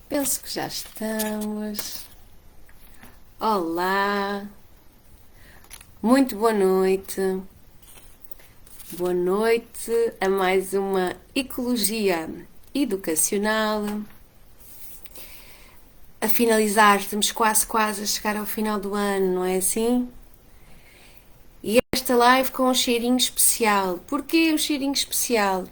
Penso que já estamos. Olá, muito boa noite. Boa noite a mais uma Ecologia Educacional. A finalizar, estamos quase a chegar ao final do ano, não é assim? E esta live com um cheirinho especial. Porquê o cheirinho especial?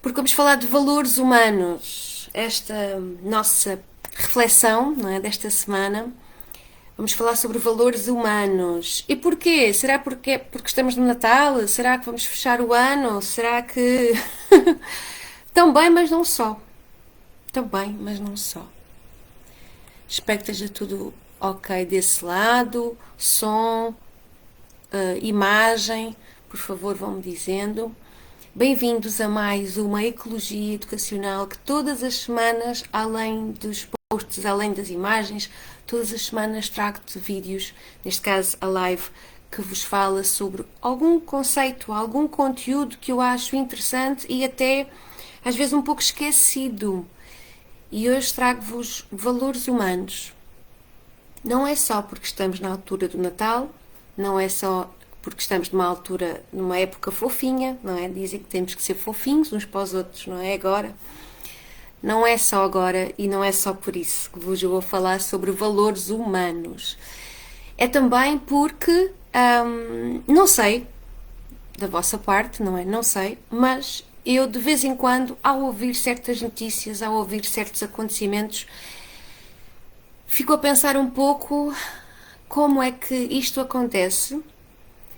Porque vamos falar de valores humanos. Esta nossa reflexão, não é, desta semana, vamos falar sobre valores humanos. E porquê? Será porque estamos no Natal? Será que vamos fechar o ano? Será que... Também, mas não só. Também, mas não só. Espero que esteja tudo ok desse lado. Som, imagem, por favor, vão-me dizendo. Bem-vindos a mais uma Ecologia Educacional que todas as semanas, além dos posts, além das imagens, todas as semanas trago-te vídeos, neste caso a live, que vos fala sobre algum conceito, algum conteúdo que eu acho interessante e até às vezes um pouco esquecido. E hoje trago-vos valores humanos. Não é só porque estamos na altura do Natal, não é só porque estamos numa altura, numa época fofinha, não é? Dizem que temos que ser fofinhos uns para os outros, não é agora? Não é só agora e não é só por isso que vos vou falar sobre valores humanos. É também porque, não sei, da vossa parte, não é? Não sei, mas eu de vez em quando, ao ouvir certas notícias, ao ouvir certos acontecimentos, fico a pensar um pouco como é que isto acontece.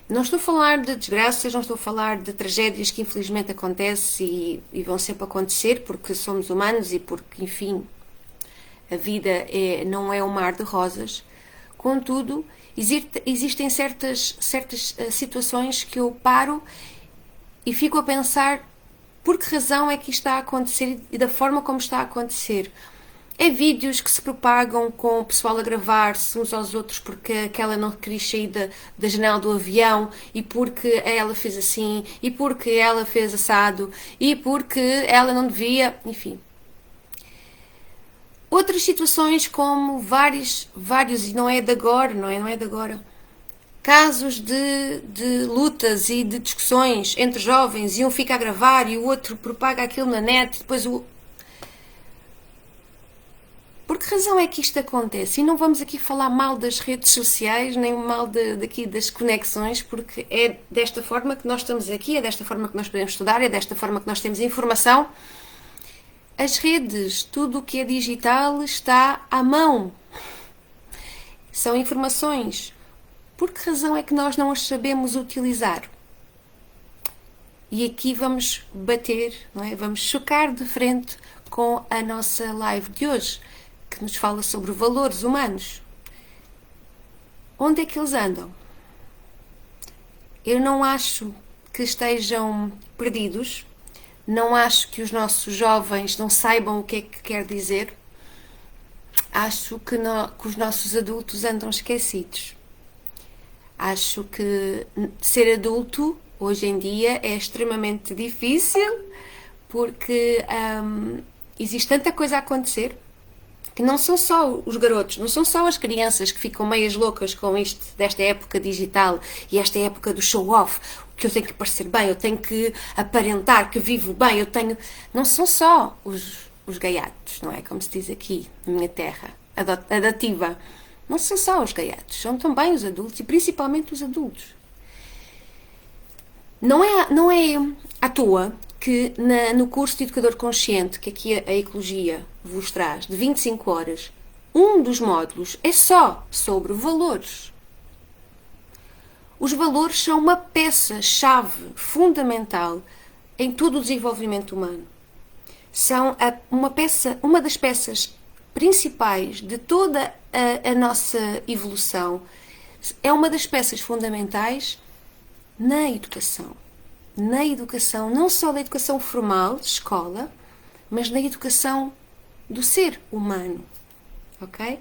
Não estou a falar de desgraças, não estou a falar de tragédias que infelizmente acontecem e vão sempre acontecer porque somos humanos e porque, enfim, a vida não é um mar de rosas. Contudo, existem certas situações que eu paro e fico a pensar por que razão é que isto está a acontecer e da forma como está a acontecer. É vídeos que se propagam com o pessoal a gravar-se uns aos outros porque aquela não queria sair da janela do avião e porque ela fez assim e porque ela fez assado e porque ela não devia, enfim. Outras situações como vários e não é de agora, não é de agora, casos de lutas e de discussões entre jovens e um fica a gravar e o outro propaga aquilo na net, depois o... Por que razão é que isto acontece? E não vamos aqui falar mal das redes sociais, nem mal daqui das conexões, porque é desta forma que nós estamos aqui, é desta forma que nós podemos estudar, é desta forma que nós temos informação. As redes, tudo o que é digital está à mão. São informações. Por que razão é que nós não as sabemos utilizar? E aqui vamos bater, não é? Vamos chocar de frente com a nossa live de hoje, que nos fala sobre valores humanos. Onde é que eles andam? Eu não acho que estejam perdidos, não acho que os nossos jovens não saibam o que é que quer dizer, acho que os nossos adultos andam esquecidos. Acho que ser adulto hoje em dia é extremamente difícil porque existe tanta coisa a acontecer que não são só os garotos, não são só as crianças que ficam meias loucas com isto desta época digital e esta época do show-off, que eu tenho que parecer bem, eu tenho que aparentar que vivo bem, eu tenho... Não são só os gaiatos, não é? Como se diz aqui na minha terra, adotiva. Não são só os gaiatos, são também os adultos e principalmente os adultos. Não é à toa que no curso de Educador Consciente, que aqui a Ecologia vos traz, de 25 horas, um dos módulos é só sobre valores. Os valores são uma peça-chave fundamental em todo o desenvolvimento humano. São uma das peças principais de toda a nossa evolução. É uma das peças fundamentais na educação. Na educação, não só da educação formal, de escola, mas na educação do ser humano, ok?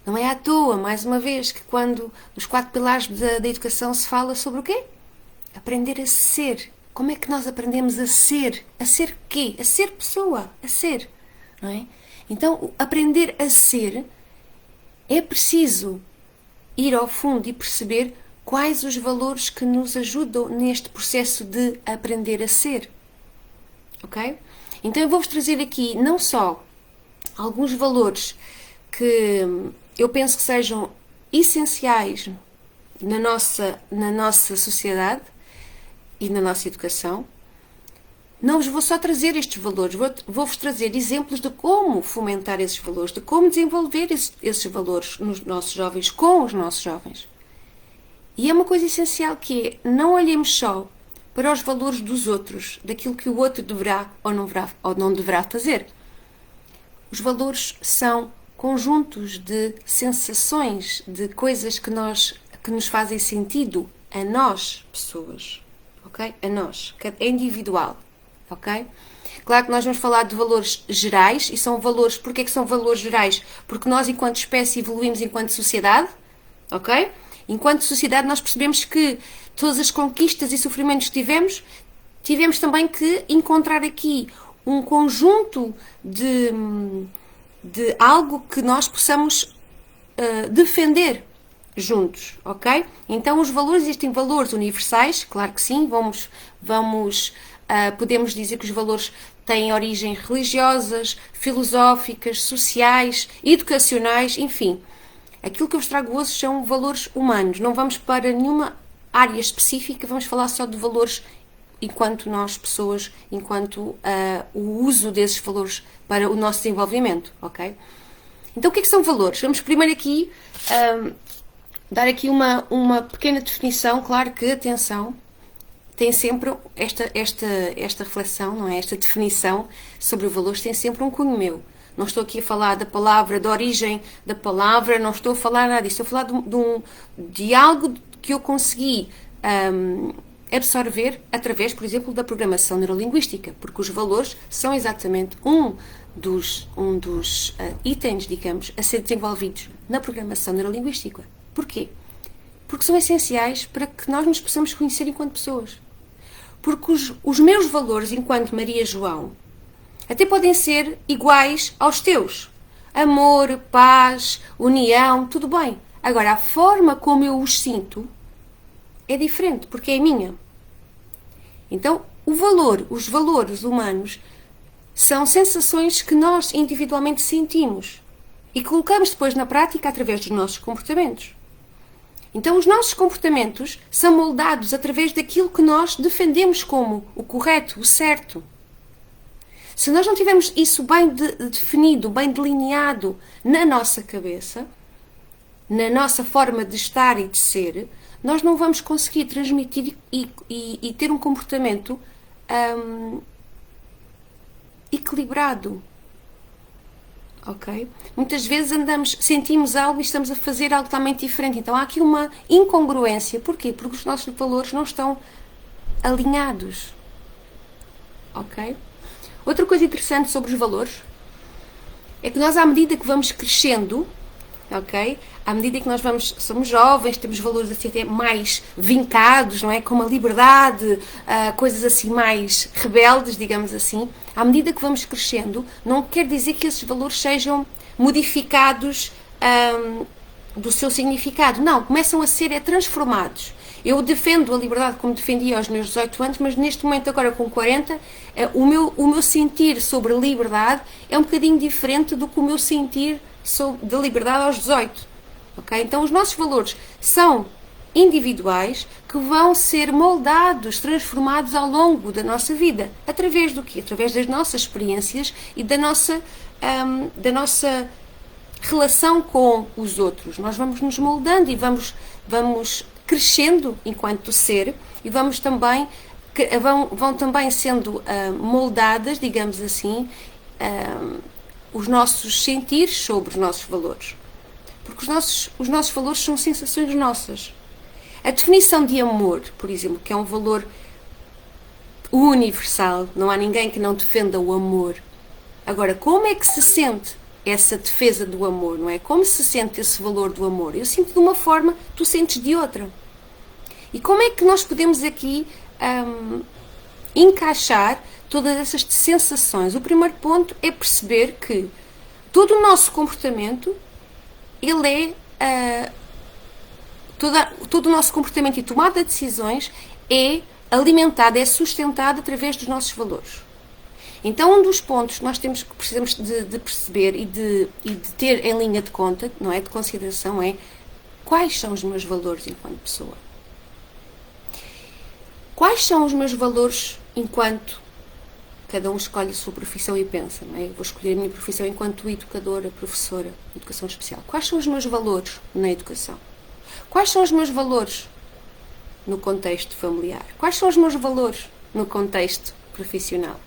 Não é à toa, mais uma vez, que quando nos 4 pilares da educação se fala sobre o quê? Aprender a ser. Como é que nós aprendemos a ser? A ser quê? A ser pessoa, a ser. não é? Então, aprender a ser é preciso ir ao fundo e perceber quais os valores que nos ajudam neste processo de aprender a ser. Ok? Então eu vou-vos trazer aqui não só alguns valores que eu penso que sejam essenciais na nossa sociedade e na nossa educação. Não vos vou só trazer estes valores, vou-vos trazer exemplos de como fomentar esses valores, de como desenvolver esses valores nos nossos jovens, com os nossos jovens. E é uma coisa essencial que é, não olhemos só para os valores dos outros, daquilo que o outro deverá ou não deverá fazer. Os valores são conjuntos de sensações, de coisas que nos fazem sentido a nós, pessoas, ok? A nós, é individual, ok? Claro que nós vamos falar de valores gerais, e são valores, porquê que são valores gerais? Porque nós, enquanto espécie, evoluímos enquanto sociedade, ok? Enquanto sociedade, nós percebemos que todas as conquistas e sofrimentos que tivemos também que encontrar aqui um conjunto de algo que nós possamos defender juntos, ok? Então, os valores, existem valores universais, claro que sim, podemos dizer que os valores têm origens religiosas, filosóficas, sociais, educacionais, enfim. Aquilo que eu vos trago hoje são valores humanos. Não vamos para nenhuma área específica, vamos falar só de valores enquanto nós, pessoas, enquanto o uso desses valores para o nosso desenvolvimento, ok? Então, o que é que são valores? Vamos primeiro aqui dar aqui uma pequena definição. Claro que, atenção, tem sempre esta reflexão, não é? Esta definição sobre valores tem sempre um cunho meu. Não estou aqui a falar da palavra, da origem da palavra, não estou a falar nada disso. Estou a falar de algo que eu consegui absorver através, por exemplo, da programação neurolinguística, porque os valores são exatamente um dos itens, digamos, a ser desenvolvidos na programação neurolinguística. Porquê? Porque são essenciais para que nós nos possamos conhecer enquanto pessoas. Porque os meus valores enquanto Maria João até podem ser iguais aos teus. Amor, paz, união, tudo bem. Agora, a forma como eu os sinto é diferente, porque é minha. Então, os valores humanos são sensações que nós individualmente sentimos e colocamos depois na prática através dos nossos comportamentos. Então, os nossos comportamentos são moldados através daquilo que nós defendemos como o correto, o certo. Se nós não tivermos isso bem definido, bem delineado na nossa cabeça, na nossa forma de estar e de ser, nós não vamos conseguir transmitir e ter um comportamento equilibrado. Ok? Muitas vezes sentimos algo e estamos a fazer algo totalmente diferente. Então há aqui uma incongruência. Porquê? Porque os nossos valores não estão alinhados. Ok? Outra coisa interessante sobre os valores é que nós, à medida que vamos crescendo, ok? À medida que nós somos jovens, temos valores assim até mais vincados, não é? Como a liberdade, coisas assim mais rebeldes, digamos assim. À medida que vamos crescendo, não quer dizer que esses valores sejam modificados do seu significado. Não, começam a ser transformados. Eu defendo a liberdade como defendia aos meus 18 anos, mas neste momento, agora com 40, o meu sentir sobre liberdade é um bocadinho diferente do que o meu sentir de liberdade aos 18. Okay? Então, os nossos valores são individuais que vão ser moldados, transformados ao longo da nossa vida. Através do quê? Através das nossas experiências e da nossa relação com os outros. Nós vamos nos moldando e vamos crescendo enquanto ser e vão também sendo moldadas, digamos assim, os nossos sentires sobre os nossos valores. Porque os nossos valores são sensações nossas. A definição de amor, por exemplo, que é um valor universal, não há ninguém que não defenda o amor. Agora, como é que se sente essa defesa do amor, não é? Como se sente esse valor do amor? Eu sinto de uma forma, tu sentes de outra. E como é que nós podemos aqui encaixar todas essas sensações. O primeiro ponto é perceber que todo o nosso comportamento, ele é todo o nosso comportamento e tomada de decisões é alimentado, é sustentado através dos nossos valores. Então, um dos pontos que nós precisamos de perceber e de ter em linha de conta, não é, de consideração, é quais são os meus valores enquanto pessoa. Quais são os meus valores enquanto cada um escolhe a sua profissão e pensa, não é? Eu vou escolher a minha profissão enquanto educadora, professora de educação especial. Quais são os meus valores na educação? Quais são os meus valores no contexto familiar? Quais são os meus valores no contexto profissional?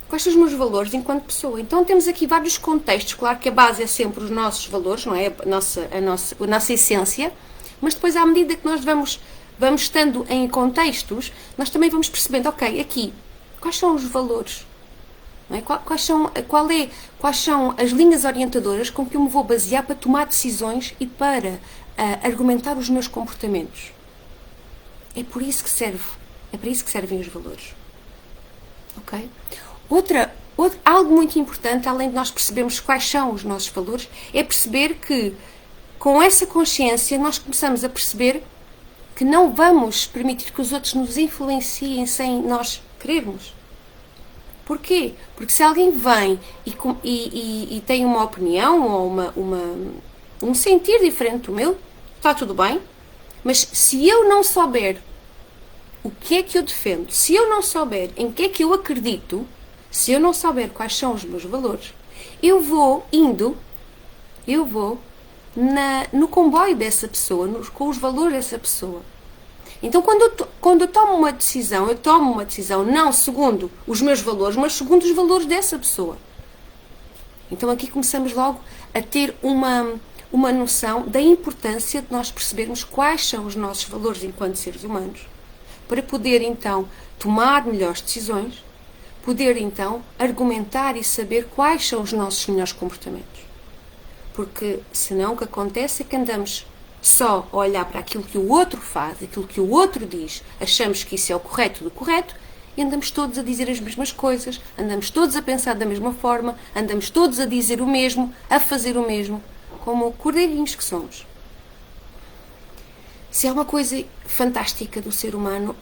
Quais são os meus valores enquanto pessoa? Então temos aqui vários contextos. Claro que a base é sempre os nossos valores, não é? A nossa essência, mas depois, à medida que nós vamos estando em contextos, nós também vamos percebendo, ok, aqui, quais são os valores? Não é? Quais são as linhas orientadoras com que eu me vou basear para tomar decisões e para argumentar os meus comportamentos? É por isso que servem os valores. Ok? Algo muito importante, além de nós percebermos quais são os nossos valores, é perceber que, com essa consciência, nós começamos a perceber que não vamos permitir que os outros nos influenciem sem nós querermos. Porquê? Porque se alguém vem e tem uma opinião ou um sentir diferente do meu, está tudo bem, mas se eu não souber o que é que eu defendo, se eu não souber em que é que eu acredito, se eu não souber quais são os meus valores, eu vou no comboio dessa pessoa, com os valores dessa pessoa. Então, quando eu tomo uma decisão não segundo os meus valores, mas segundo os valores dessa pessoa. Então, aqui começamos logo a ter uma noção da importância de nós percebermos quais são os nossos valores enquanto seres humanos, para poder, então, tomar melhores decisões, poder, então, argumentar e saber quais são os nossos melhores comportamentos. Porque, senão, o que acontece é que andamos só a olhar para aquilo que o outro faz, aquilo que o outro diz, achamos que isso é o correto do correto, e andamos todos a dizer as mesmas coisas, andamos todos a pensar da mesma forma, andamos todos a dizer o mesmo, a fazer o mesmo, como cordeirinhos que somos. Se há uma coisa fantástica do ser humano,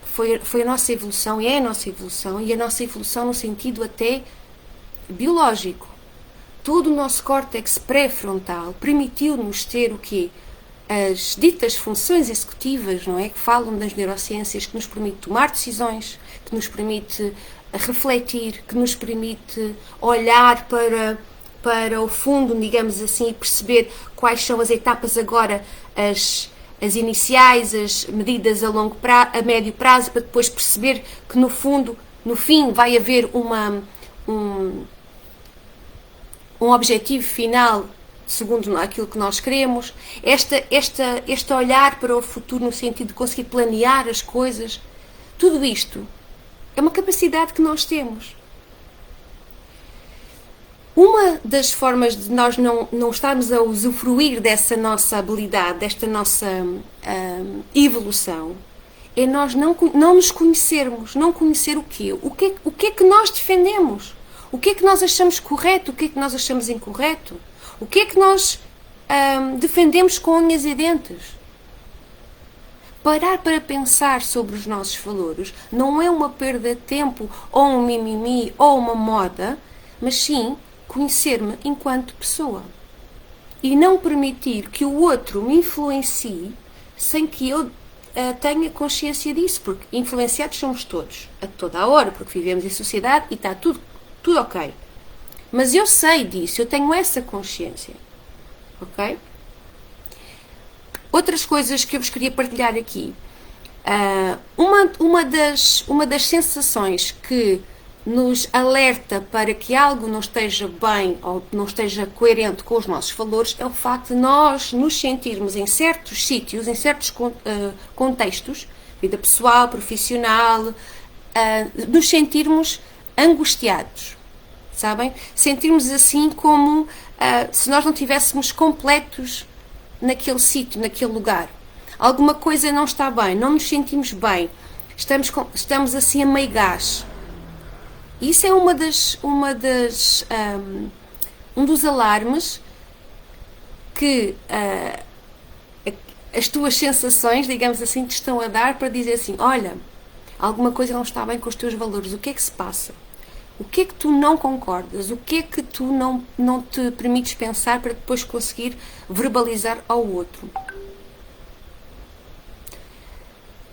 foi a nossa evolução, é a nossa evolução, e a nossa evolução no sentido até biológico. Todo o nosso córtex pré-frontal permitiu-nos ter o quê? As ditas funções executivas, não é? Que falam das neurociências, que nos permite tomar decisões, que nos permite refletir, que nos permite olhar para o fundo, digamos assim, e perceber quais são as etapas agora, as iniciais, as medidas a médio prazo, para depois perceber que no fim vai haver um objetivo final segundo aquilo que nós queremos, este olhar para o futuro no sentido de conseguir planear as coisas, tudo isto é uma capacidade que nós temos. Uma das formas de nós não estarmos a usufruir dessa nossa habilidade, desta nossa evolução, é nós não nos conhecermos, não conhecer o quê? O que é que nós defendemos? O que é que nós achamos correto? O que é que nós achamos incorreto? O que é que nós defendemos com unhas e dentes? Parar para pensar sobre os nossos valores não é uma perda de tempo, ou um mimimi, ou uma moda, mas sim conhecer-me enquanto pessoa. E não permitir que o outro me influencie sem que eu tenha consciência disso, porque influenciados somos todos, a toda a hora, porque vivemos em sociedade e está tudo ok. Mas eu sei disso, eu tenho essa consciência. Ok? Outras coisas que eu vos queria partilhar aqui. Uma das sensações que nos alerta para que algo não esteja bem ou não esteja coerente com os nossos valores é o facto de nós nos sentirmos em certos sítios, em certos contextos, vida pessoal, profissional, nos sentirmos angustiados. Sabem? Sentirmos assim como se nós não estivéssemos completos naquele sítio, naquele lugar. Alguma coisa não está bem, não nos sentimos bem, estamos assim a meio gás. Isso é um dos alarmes que as tuas sensações, digamos assim, te estão a dar para dizer assim, olha, alguma coisa não está bem com os teus valores, o que é que se passa? O que é que tu não concordas? O que é que tu não te permites pensar para depois conseguir verbalizar ao outro?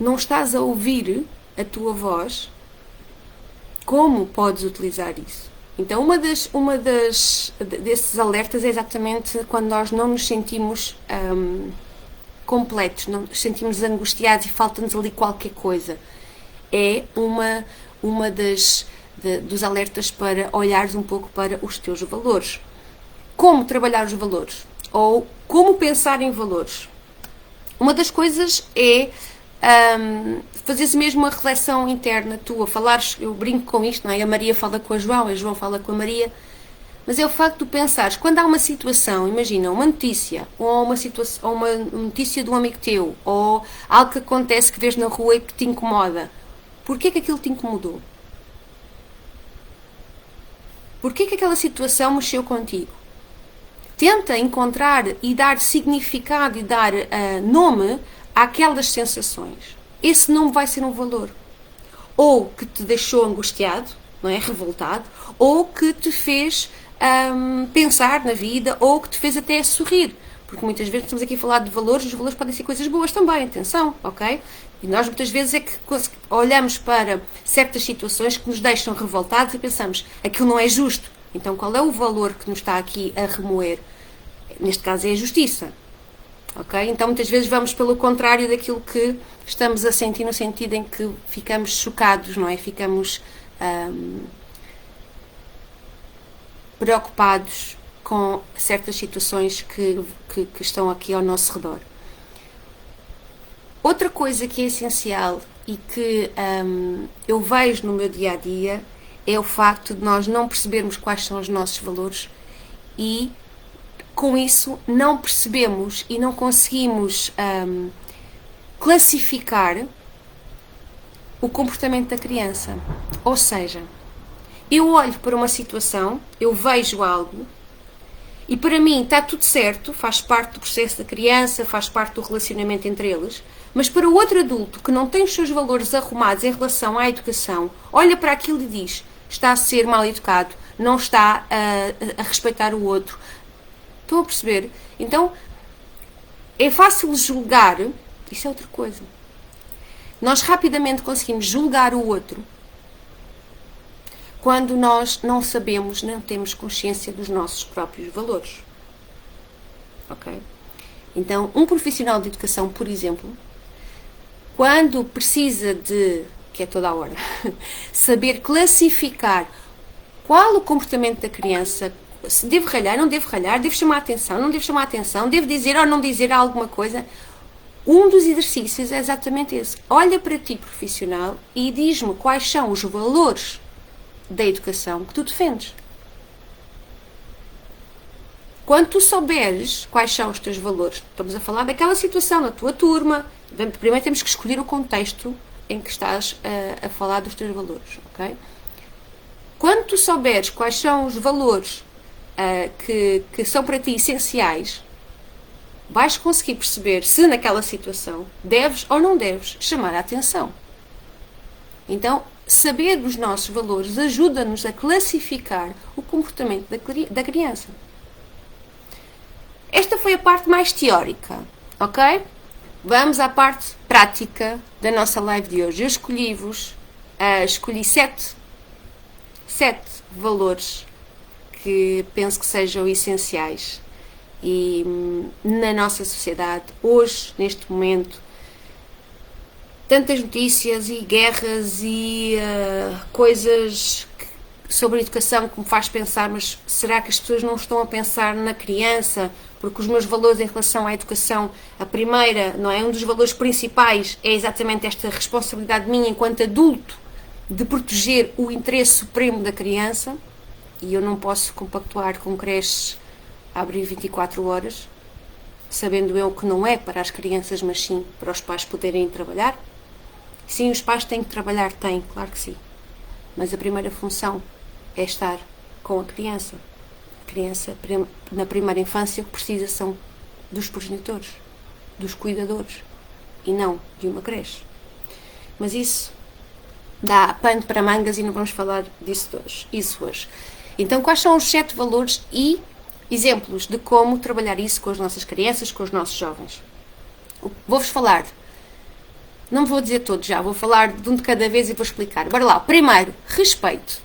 Não estás a ouvir a tua voz? Como podes utilizar isso? Então, desses alertas é exatamente quando nós não nos sentimos completos, não nos sentimos angustiados e falta-nos ali qualquer coisa. É uma dos alertas para olhares um pouco para os teus valores. Como trabalhar os valores? Ou como pensar em valores? Uma das coisas é fazeres mesmo uma reflexão interna tua, falares, eu brinco com isto, não é? A Maria fala com a João fala com a Maria, mas é o facto de pensares, quando há uma situação, imagina, uma notícia, ou uma notícia de um amigo teu, ou algo que acontece que vês na rua e que te incomoda, porquê que aquilo te incomodou? Porquê que aquela situação mexeu contigo? Tenta encontrar e dar significado e dar nome àquelas sensações. Esse nome vai ser um valor. Ou que te deixou angustiado, não é? Revoltado, ou que te fez pensar na vida, ou que te fez até sorrir. Porque muitas vezes estamos aqui a falar de valores, os valores podem ser coisas boas também, atenção, ok? E nós muitas vezes é que olhamos para certas situações que nos deixam revoltados e pensamos, aquilo não é justo. Então qual é o valor que nos está aqui a remoer? Neste caso é a justiça. Okay? Então muitas vezes vamos pelo contrário daquilo que estamos a sentir, no sentido em que ficamos chocados, não é? Ficamos preocupados com certas situações que estão aqui ao nosso redor. Outra coisa que é essencial e que eu vejo no meu dia a dia é o facto de nós não percebermos quais são os nossos valores e com isso não percebemos e não conseguimos classificar o comportamento da criança. Ou seja, eu olho para uma situação, eu vejo algo e para mim está tudo certo, faz parte do processo da criança, faz parte do relacionamento entre eles, mas para o outro adulto que não tem os seus valores arrumados em relação à educação, olha para aquilo e diz, está a ser mal educado, não está a respeitar o outro. Estão a perceber? Então, é fácil julgar, isso é outra coisa. Nós rapidamente conseguimos julgar o outro quando nós não sabemos, não temos consciência dos nossos próprios valores. Ok? Então, um profissional de educação, por exemplo, quando precisa de, que é toda a hora, saber classificar qual o comportamento da criança, se devo ralhar, não devo ralhar, devo chamar a atenção, não devo chamar a atenção, devo dizer ou não dizer alguma coisa, um dos exercícios é exatamente esse. Olha para ti, profissional, e diz-me quais são os valores da educação que tu defendes. Quando tu souberes quais são os teus valores, estamos a falar daquela situação na tua turma, primeiro temos que escolher o contexto em que estás a falar dos teus valores, ok? Quando tu souberes quais são os valores que são para ti essenciais, vais conseguir perceber se naquela situação deves ou não deves chamar a atenção. Então, saber os nossos valores ajuda-nos a classificar o comportamento da criança. Esta foi a parte mais teórica, ok? Vamos à parte prática da nossa live de hoje. Eu escolhi sete valores que penso que sejam essenciais e na nossa sociedade, hoje, neste momento, tantas notícias e guerras e coisas sobre a educação que me faz pensar, mas será que as pessoas não estão a pensar na criança? Porque os meus valores em relação à educação, a primeira, não é? Um dos valores principais é exatamente esta responsabilidade minha enquanto adulto de proteger o interesse supremo da criança, e eu não posso compactuar com creches a abrir 24 horas, sabendo eu que não é para as crianças, mas sim para os pais poderem trabalhar. Sim, os pais têm que trabalhar, têm, claro que sim. mas a primeira função é estar com a criança. A criança, na primeira infância, o que precisa são dos progenitores, dos cuidadores, e não de uma creche. Mas isso dá pano para mangas e não vamos falar disso hoje. Então, quais são os 7 valores e exemplos de como trabalhar isso com as nossas crianças, com os nossos jovens? Vou-vos falar, não vou dizer todos já, vou falar de um de cada vez e vou explicar. Bora lá. Primeiro, respeito.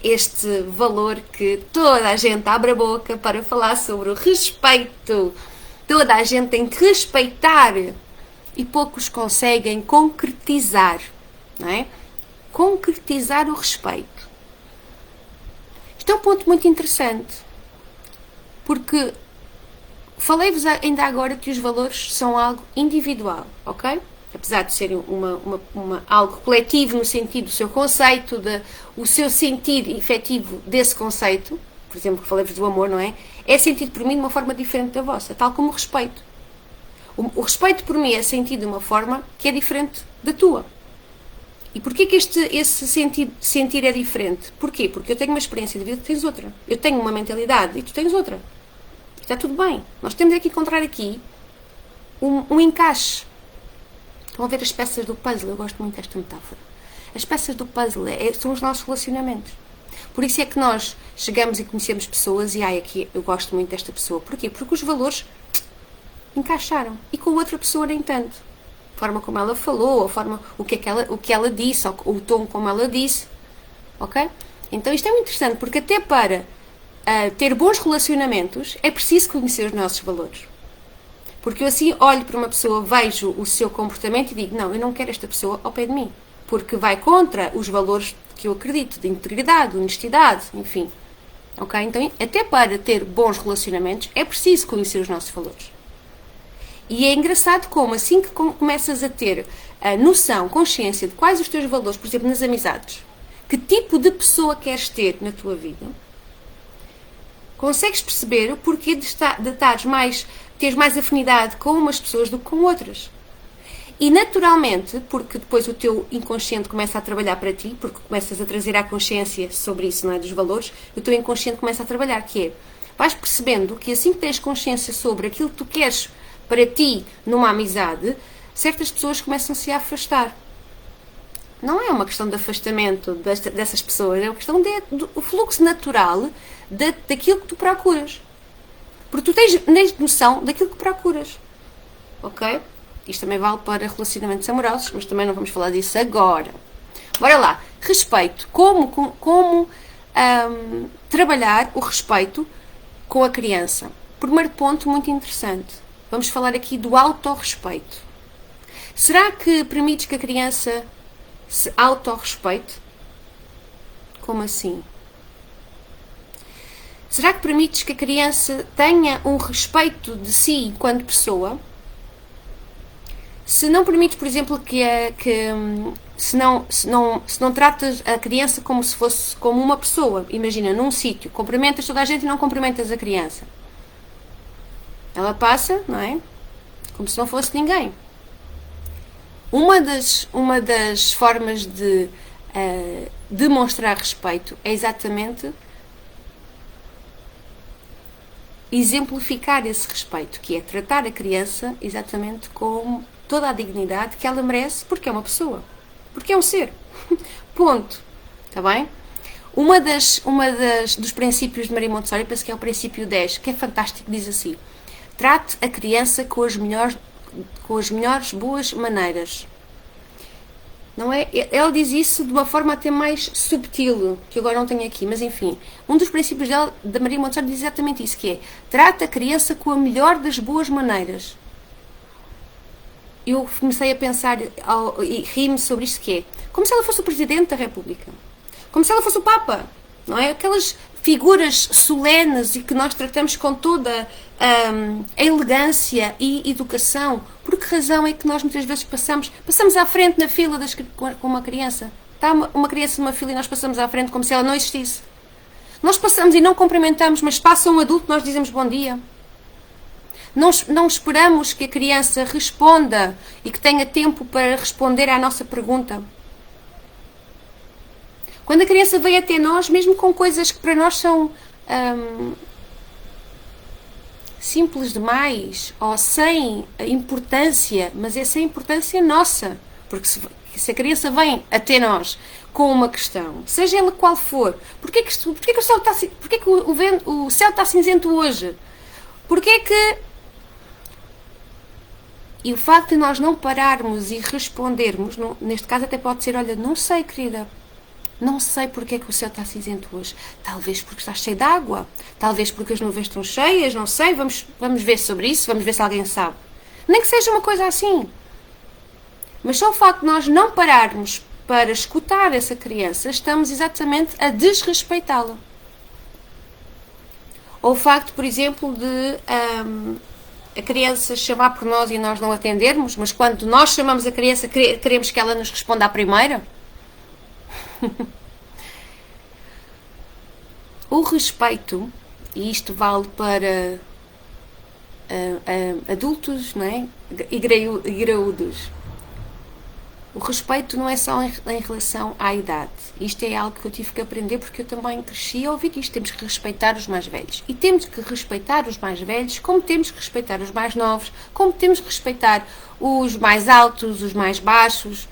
Este valor que toda a gente abre a boca para falar sobre o respeito. Toda a gente tem que respeitar e poucos conseguem concretizar, não é? Concretizar o respeito. Isto é um ponto muito interessante, porque falei-vos ainda agora que os valores são algo individual, ok? Apesar de serem algo coletivo no sentido do seu conceito, o seu sentido efetivo desse conceito, por exemplo, que falei-vos do amor, não é? É sentido por mim de uma forma diferente da vossa, tal como o respeito. O respeito por mim é sentido de uma forma que é diferente da tua. E porquê que esse sentir é diferente? Porquê? Porque eu tenho uma experiência de vida e tu tens outra. Eu tenho uma mentalidade e tu tens outra. Está tudo bem. Nós temos que encontrar aqui um encaixe. Estão a ver as peças do puzzle? Eu gosto muito desta metáfora. As peças do puzzle são os nossos relacionamentos. Por isso é que nós chegamos e conhecemos pessoas e aqui eu gosto muito desta pessoa. Porquê? Porque os valores encaixaram. E com a outra pessoa nem tanto. A forma como ela falou, o que ela disse, o tom como ela disse. Ok? Então isto é muito interessante, porque até para ter bons relacionamentos é preciso conhecer os nossos valores. Porque eu assim olho para uma pessoa, vejo o seu comportamento e digo, não, eu não quero esta pessoa ao pé de mim. Porque vai contra os valores que eu acredito, de integridade, de honestidade, enfim. Ok? Então, até para ter bons relacionamentos é preciso conhecer os nossos valores. E é engraçado como, assim que começas a ter a noção, consciência de quais os teus valores, por exemplo, nas amizades, que tipo de pessoa queres ter na tua vida, consegues perceber o porquê de teres mais afinidade com umas pessoas do que com outras. E naturalmente, porque depois o teu inconsciente começa a trabalhar para ti, porque começas a trazer à consciência sobre isso, não é, dos valores, o teu inconsciente começa a trabalhar, que é, vais percebendo que assim que tens consciência sobre aquilo que tu queres para ti numa amizade, certas pessoas começam-se a afastar. Não é uma questão de afastamento dessas pessoas, é uma questão do fluxo natural daquilo que tu procuras. Porque tu tens noção daquilo que procuras. Ok? Isto também vale para relacionamentos amorosos, mas também não vamos falar disso agora. Bora lá. Respeito. Como trabalhar o respeito com a criança? Primeiro ponto muito interessante. Vamos falar aqui do autorrespeito. Será que permites que a criança se autorrespeite? Como assim? Será que permites que a criança tenha um respeito de si enquanto pessoa? Se não permites, por exemplo, se não tratas a criança como se fosse como uma pessoa, imagina, num sítio, cumprimentas toda a gente e não cumprimentas a criança. Ela passa, não é? Como se não fosse ninguém. Uma das formas de demonstrar respeito é exatamente exemplificar esse respeito, que é tratar a criança exatamente com toda a dignidade que ela merece, porque é uma pessoa, porque é um ser. Ponto. Está bem? Dos princípios de Maria Montessori, penso que é o princípio 10, que é fantástico, diz assim: trate a criança com as melhores boas maneiras. Não é? Ela diz isso de uma forma até mais subtil, que eu agora não tenho aqui, mas enfim. Um dos princípios da Maria Montessori diz exatamente isso, que é: trata a criança com a melhor das boas maneiras. Eu comecei a pensar e rir-me sobre isto, que é como se ela fosse o Presidente da República. Como se ela fosse o Papa. Não é? Aquelas figuras solenes e que nós tratamos com toda a elegância e educação. Por que razão é que nós muitas vezes passamos à frente na fila com uma criança? Está uma criança numa fila e nós passamos à frente como se ela não existisse. Nós passamos e não cumprimentamos, mas passa um adulto e nós dizemos bom dia. Não esperamos que a criança responda e que tenha tempo para responder à nossa pergunta. Quando a criança vem até nós, mesmo com coisas que para nós são simples demais ou sem importância, mas é sem importância nossa, porque se a criança vem até nós com uma questão, seja ela qual for, porquê que o céu está, porquê que o céu está cinzento hoje? Porquê que... E o facto de nós não pararmos e respondermos, neste caso até pode ser, olha, não sei, querida, não sei porque é que o céu está cinzento hoje. Talvez porque está cheio de água, talvez porque as nuvens estão cheias, não sei, vamos ver sobre isso, vamos ver se alguém sabe. Nem que seja uma coisa assim. Mas só o facto de nós não pararmos para escutar essa criança, estamos exatamente a desrespeitá-la. Ou o facto, por exemplo, de a criança chamar por nós e nós não atendermos, mas quando nós chamamos a criança, queremos que ela nos responda à primeira. O respeito, e isto vale para adultos, não é? E graúdos. O respeito não é só em relação à idade. Isto é algo que eu tive que aprender porque eu também cresci a ouvir isto. Temos que respeitar os mais velhos. E temos que respeitar os mais velhos como temos que respeitar os mais novos, como temos que respeitar os mais altos, os mais baixos.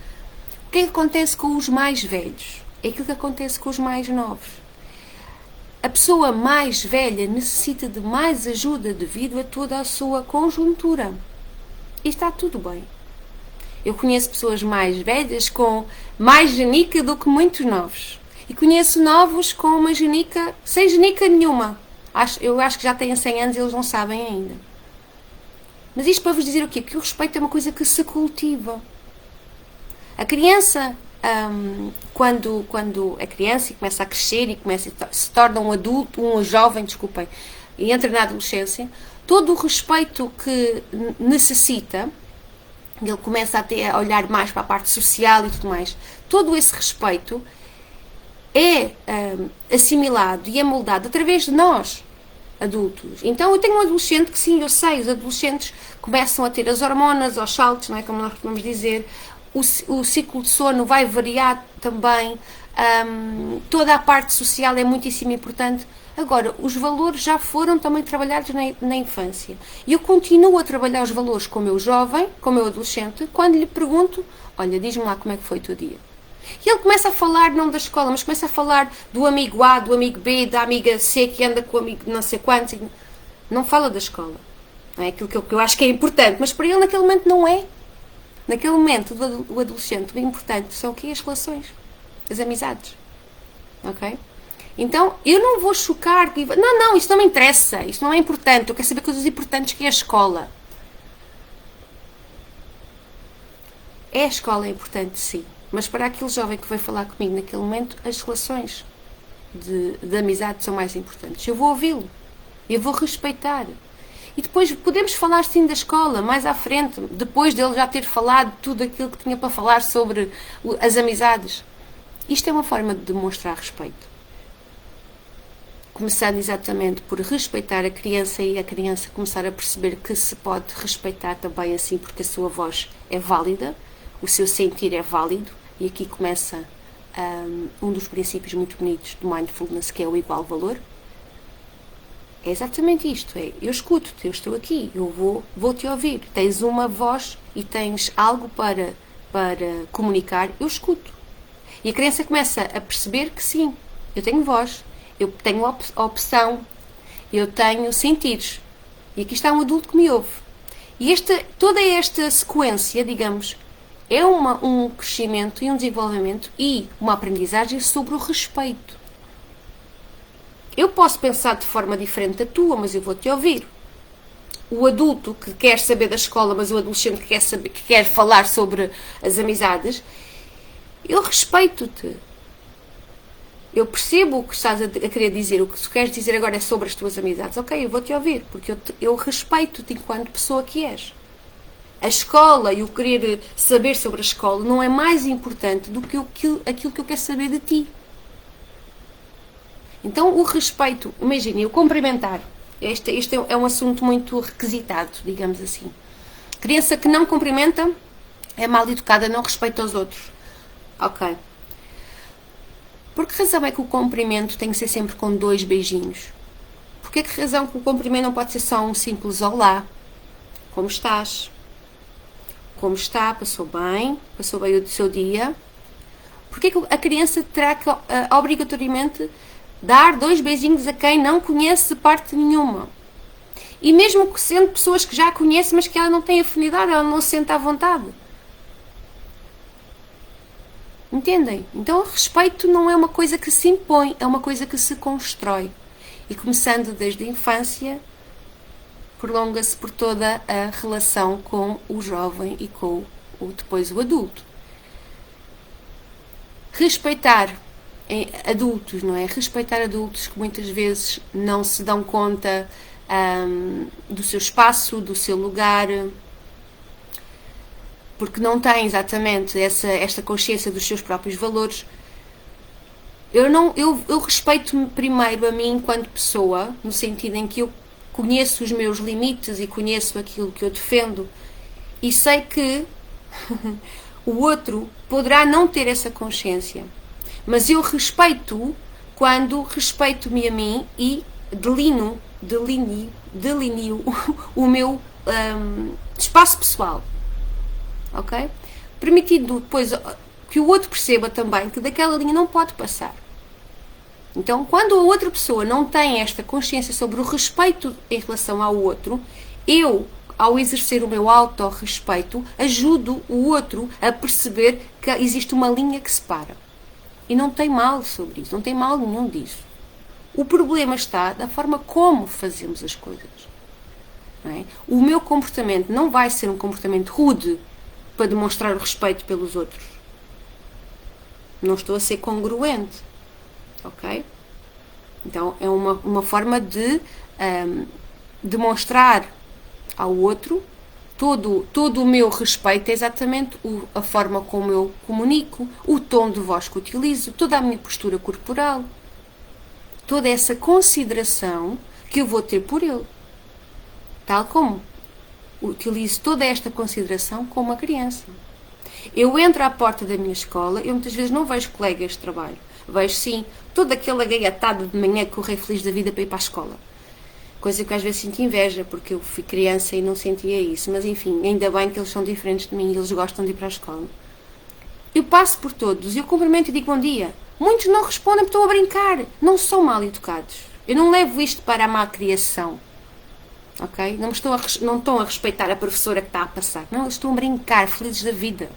O que é que acontece com os mais velhos? É aquilo que acontece com os mais novos. A pessoa mais velha necessita de mais ajuda devido a toda a sua conjuntura. E está tudo bem. Eu conheço pessoas mais velhas com mais genica do que muitos novos. E conheço novos com uma genica, sem genica nenhuma. Eu acho que já têm 100 anos e eles não sabem ainda. Mas isto para vos dizer o quê? Que o respeito é uma coisa que se cultiva. A criança, quando é criança e começa a crescer e se torna um adulto, um jovem, desculpem, e entra na adolescência, todo o respeito que necessita, ele começa a olhar mais para a parte social e tudo mais. Todo esse respeito é assimilado e é moldado através de nós, adultos. Então eu tenho um adolescente que sim, eu sei, os adolescentes começam a ter as hormonas, aos saltos, não é, como nós costumamos dizer, o ciclo de sono vai variar também, toda a parte social é muitíssimo importante. Agora, os valores já foram também trabalhados na infância. E eu continuo a trabalhar os valores com o meu jovem, com o meu adolescente, quando lhe pergunto, olha, diz-me lá como é que foi o teu dia. E ele começa a falar, não da escola, mas começa a falar do amigo A, do amigo B, da amiga C que anda com o amigo não sei quantos. Não fala da escola. Não é aquilo que eu acho que é importante, mas para ele naquele momento não é. Naquele momento, o adolescente, o importante são o quê? As relações, as amizades. Ok? Então, eu não vou chocar. Não, isso não me interessa. Isso não é importante. Eu quero saber coisas importantes que é a escola. A escola é importante, sim. Mas para aquele jovem que veio falar comigo naquele momento, as relações de amizade são mais importantes. Eu vou ouvi-lo. Eu vou respeitar. E depois podemos falar sim da escola, mais à frente, depois dele já ter falado tudo aquilo que tinha para falar sobre as amizades. Isto é uma forma de demonstrar respeito. Começando exatamente por respeitar a criança e a criança começar a perceber que se pode respeitar também assim, porque a sua voz é válida, o seu sentir é válido, e aqui começa um dos princípios muito bonitos do Mindfulness, que é o igual valor. É exatamente isto, eu escuto-te, eu estou aqui, eu vou-te ouvir, tens uma voz e tens algo para comunicar, eu escuto. E a criança começa a perceber que sim, eu tenho voz, eu tenho opção, eu tenho sentidos, e aqui está um adulto que me ouve. E toda esta sequência, digamos, é um crescimento e um desenvolvimento e uma aprendizagem sobre o respeito. Eu posso pensar de forma diferente da tua, mas eu vou-te ouvir. O adulto que quer saber da escola, mas o adolescente que quer falar sobre as amizades, eu respeito-te. Eu percebo o que estás a querer dizer. O que tu queres dizer agora é sobre as tuas amizades. Ok, eu vou-te ouvir, porque eu respeito-te enquanto pessoa que és. A escola e o querer saber sobre a escola não é mais importante do que aquilo que eu quero saber de ti. Então, o respeito, imagine, o cumprimentar. Este é um assunto muito requisitado, digamos assim. Criança que não cumprimenta, é mal educada, não respeita os outros. Ok. Por que razão é que o cumprimento tem que ser sempre com 2 beijinhos? Por que razão que o cumprimento não pode ser só um simples olá? Como estás? Como está? Passou bem? Passou bem o seu dia? Por que a criança terá que obrigatoriamente dar 2 beijinhos a quem não conhece de parte nenhuma? E mesmo sendo pessoas que já conhecem, mas que ela não tem afinidade, ela não se sente à vontade. Entendem? Então o respeito não é uma coisa que se impõe, é uma coisa que se constrói. E começando desde a infância, prolonga-se por toda a relação com o jovem e com depois o adulto. Respeitar adultos, não é? Respeitar adultos que muitas vezes não se dão conta do seu espaço, do seu lugar, porque não têm exatamente esta consciência dos seus próprios valores. Eu respeito-me primeiro a mim enquanto pessoa, no sentido em que eu conheço os meus limites e conheço aquilo que eu defendo e sei que o outro poderá não ter essa consciência, mas eu respeito quando respeito-me a mim e delineo o meu espaço pessoal, ok? Permitindo depois que o outro perceba também que daquela linha não pode passar. Então, quando a outra pessoa não tem esta consciência sobre o respeito em relação ao outro, eu, ao exercer o meu autorrespeito, ajudo o outro a perceber que existe uma linha que separa. E não tem mal sobre isso, não tem mal nenhum disso. O problema está da forma como fazemos as coisas. Não é? O meu comportamento não vai ser um comportamento rude para demonstrar o respeito pelos outros. Não estou a ser congruente. Ok? Então é uma forma de demonstrar ao outro todo o meu respeito, é exatamente a forma como eu comunico, o tom de voz que utilizo, toda a minha postura corporal, toda essa consideração que eu vou ter por ele, tal como utilizo toda esta consideração com uma criança. Eu entro à porta da minha escola, eu muitas vezes não vejo colegas de trabalho, vejo sim todo aquele agaiatado de manhã que correu feliz da vida para ir para a escola. Coisa que às vezes sinto inveja, porque eu fui criança e não sentia isso. Mas enfim, ainda bem que eles são diferentes de mim e eles gostam de ir para a escola. Eu passo por todos, eu cumprimento e digo bom dia. Muitos não respondem porque estão a brincar. Não são mal educados. Eu não levo isto para a má criação. Ok? Não estão a respeitar a professora que está a passar. Não, eles estão a brincar, felizes da vida.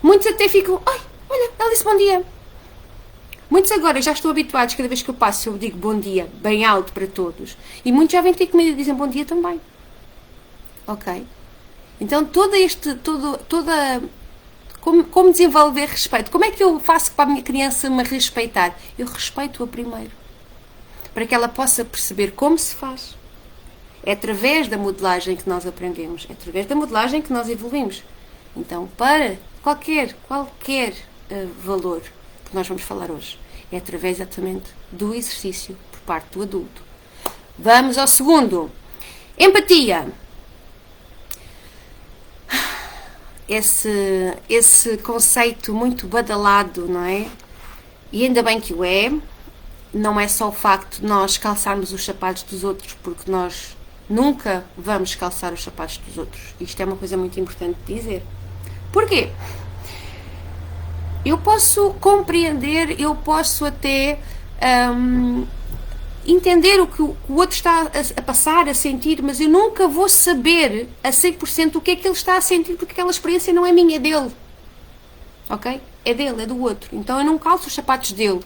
Muitos até ficam, ai, olha, ela disse bom dia. Muitos agora já estão habituados, cada vez que eu passo eu digo bom dia, bem alto para todos. E muitos já vêm ter comigo e dizem bom dia também. Ok? Então como desenvolver respeito? Como é que eu faço para a minha criança me respeitar? Eu respeito-a primeiro. Para que ela possa perceber como se faz. É através da modelagem que nós aprendemos. É através da modelagem que nós evoluímos. Então, para qualquer valor que nós vamos falar hoje, é através exatamente do exercício por parte do adulto. Vamos ao segundo. Empatia. Esse conceito muito badalado, não é? E ainda bem que o é. Não é só o facto de nós calçarmos os sapatos dos outros, porque nós nunca vamos calçar os sapatos dos outros. Isto é uma coisa muito importante de dizer. Porquê? Eu posso compreender, eu posso até entender o que o outro está a passar, a sentir, mas eu nunca vou saber a 100% o que é que ele está a sentir, porque aquela experiência não é minha, é dele. Ok? É dele, é do outro. Então eu não calço os sapatos dele.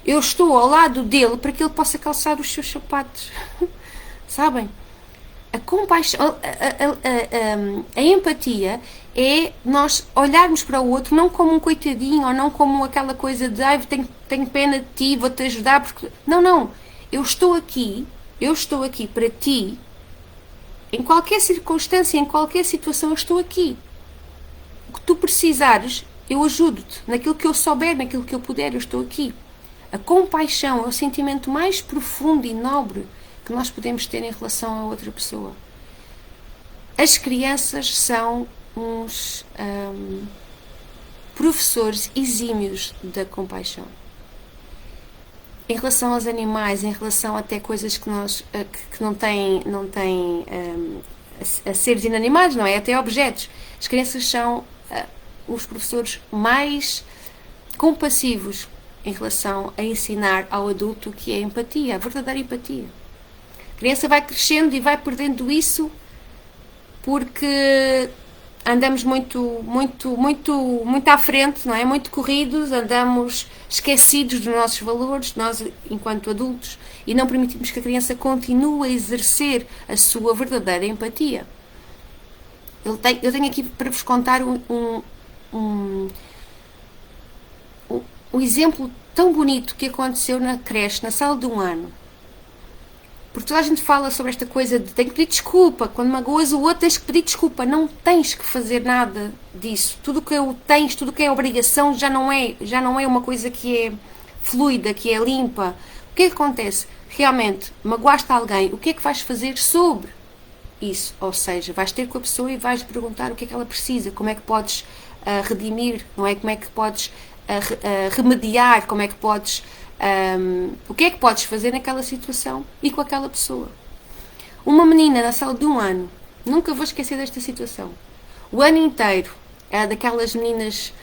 Eu estou ao lado dele para que ele possa calçar os seus sapatos. Sabem? A compaixão, a empatia é nós olharmos para o outro não como um coitadinho ou não como aquela coisa de tenho pena de ti, vou-te ajudar porque... Não, eu estou aqui para ti, em qualquer circunstância, em qualquer situação eu estou aqui. O que tu precisares, eu ajudo-te, naquilo que eu souber, naquilo que eu puder, eu estou aqui. A compaixão é o sentimento mais profundo e nobre que nós podemos ter em relação a outra pessoa. As crianças são uns professores exímios da compaixão. em relação aos animais, em relação até coisas que que não têm a seres inanimados, não é? Até objetos. As crianças são os professores mais compassivos em relação a ensinar ao adulto o que é empatia, a verdadeira empatia. A criança vai crescendo e vai perdendo isso porque andamos muito à frente, não é? Muito corridos, andamos esquecidos dos nossos valores, nós enquanto adultos, e não permitimos que a criança continue a exercer a sua verdadeira empatia. Eu tenho aqui para vos contar um exemplo tão bonito que aconteceu na creche, na sala de 1 ano. Porque toda a gente fala sobre esta coisa de tem que pedir desculpa, quando magoas o outro tens que pedir desculpa, não tens que fazer nada disso. Tudo o que tens, tudo o que é obrigação já não é uma coisa que é fluida, que é limpa. O que é que acontece? Realmente, magoaste alguém, o que é que vais fazer sobre isso? Ou seja, vais ter com a pessoa e vais perguntar o que é que ela precisa, como é que podes redimir, não é? Como é que podes remediar, como é que podes... o que é que podes fazer naquela situação e com aquela pessoa. Uma menina na sala de 1 ano, nunca vou esquecer desta situação, o ano inteiro, daquelas meninas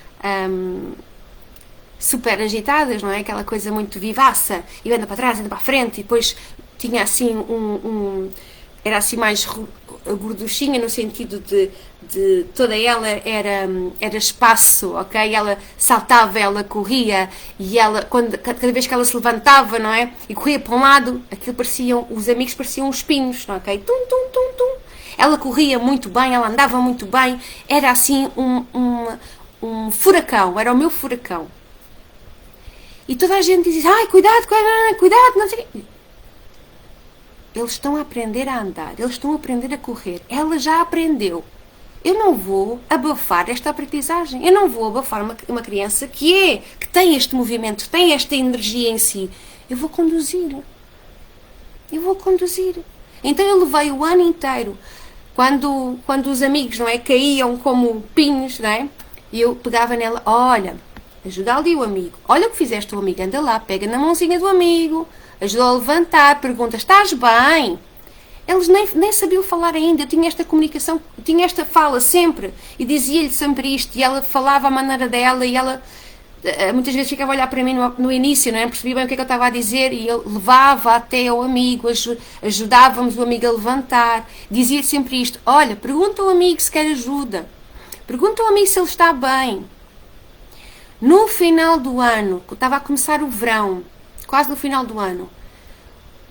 super agitadas, não é? Aquela coisa muito vivaça, e anda para trás, anda para a frente, e depois tinha assim era assim mais gorduchinha, no sentido de toda ela era espaço, ok? Ela saltava, ela corria, e ela, cada vez que ela se levantava, não é? E corria para um lado, os amigos pareciam uns espinhos, não é? Ok? Tum, tum, tum, tum. Ela corria muito bem, ela andava muito bem, era assim um furacão, era o meu furacão. E toda a gente dizia, ai, cuidado, não sei o quê. Eles estão a aprender a andar, eles estão a aprender a correr, ela já aprendeu. Eu não vou abafar esta aprendizagem, eu não vou abafar uma criança que tem este movimento, tem esta energia em si. Eu vou conduzir. Então eu levei o ano inteiro, quando os amigos, não é, caíam como pinhos, não é? E eu pegava nela, olha, ajuda ali o amigo, olha o que fizeste o amigo, anda lá, pega na mãozinha do amigo, ajuda a levantar, pergunta, estás bem? Eles nem sabiam falar ainda, eu tinha esta comunicação, tinha esta fala sempre, e dizia-lhe sempre isto, e ela falava à maneira dela, e ela muitas vezes ficava a olhar para mim no início, não é? Percebia bem o que é que eu estava a dizer, e eu levava até ao amigo, ajudávamos o amigo a levantar, dizia-lhe sempre isto, olha, pergunta ao amigo se quer ajuda, pergunta ao amigo se ele está bem. No final do ano, estava a começar o verão, quase no final do ano,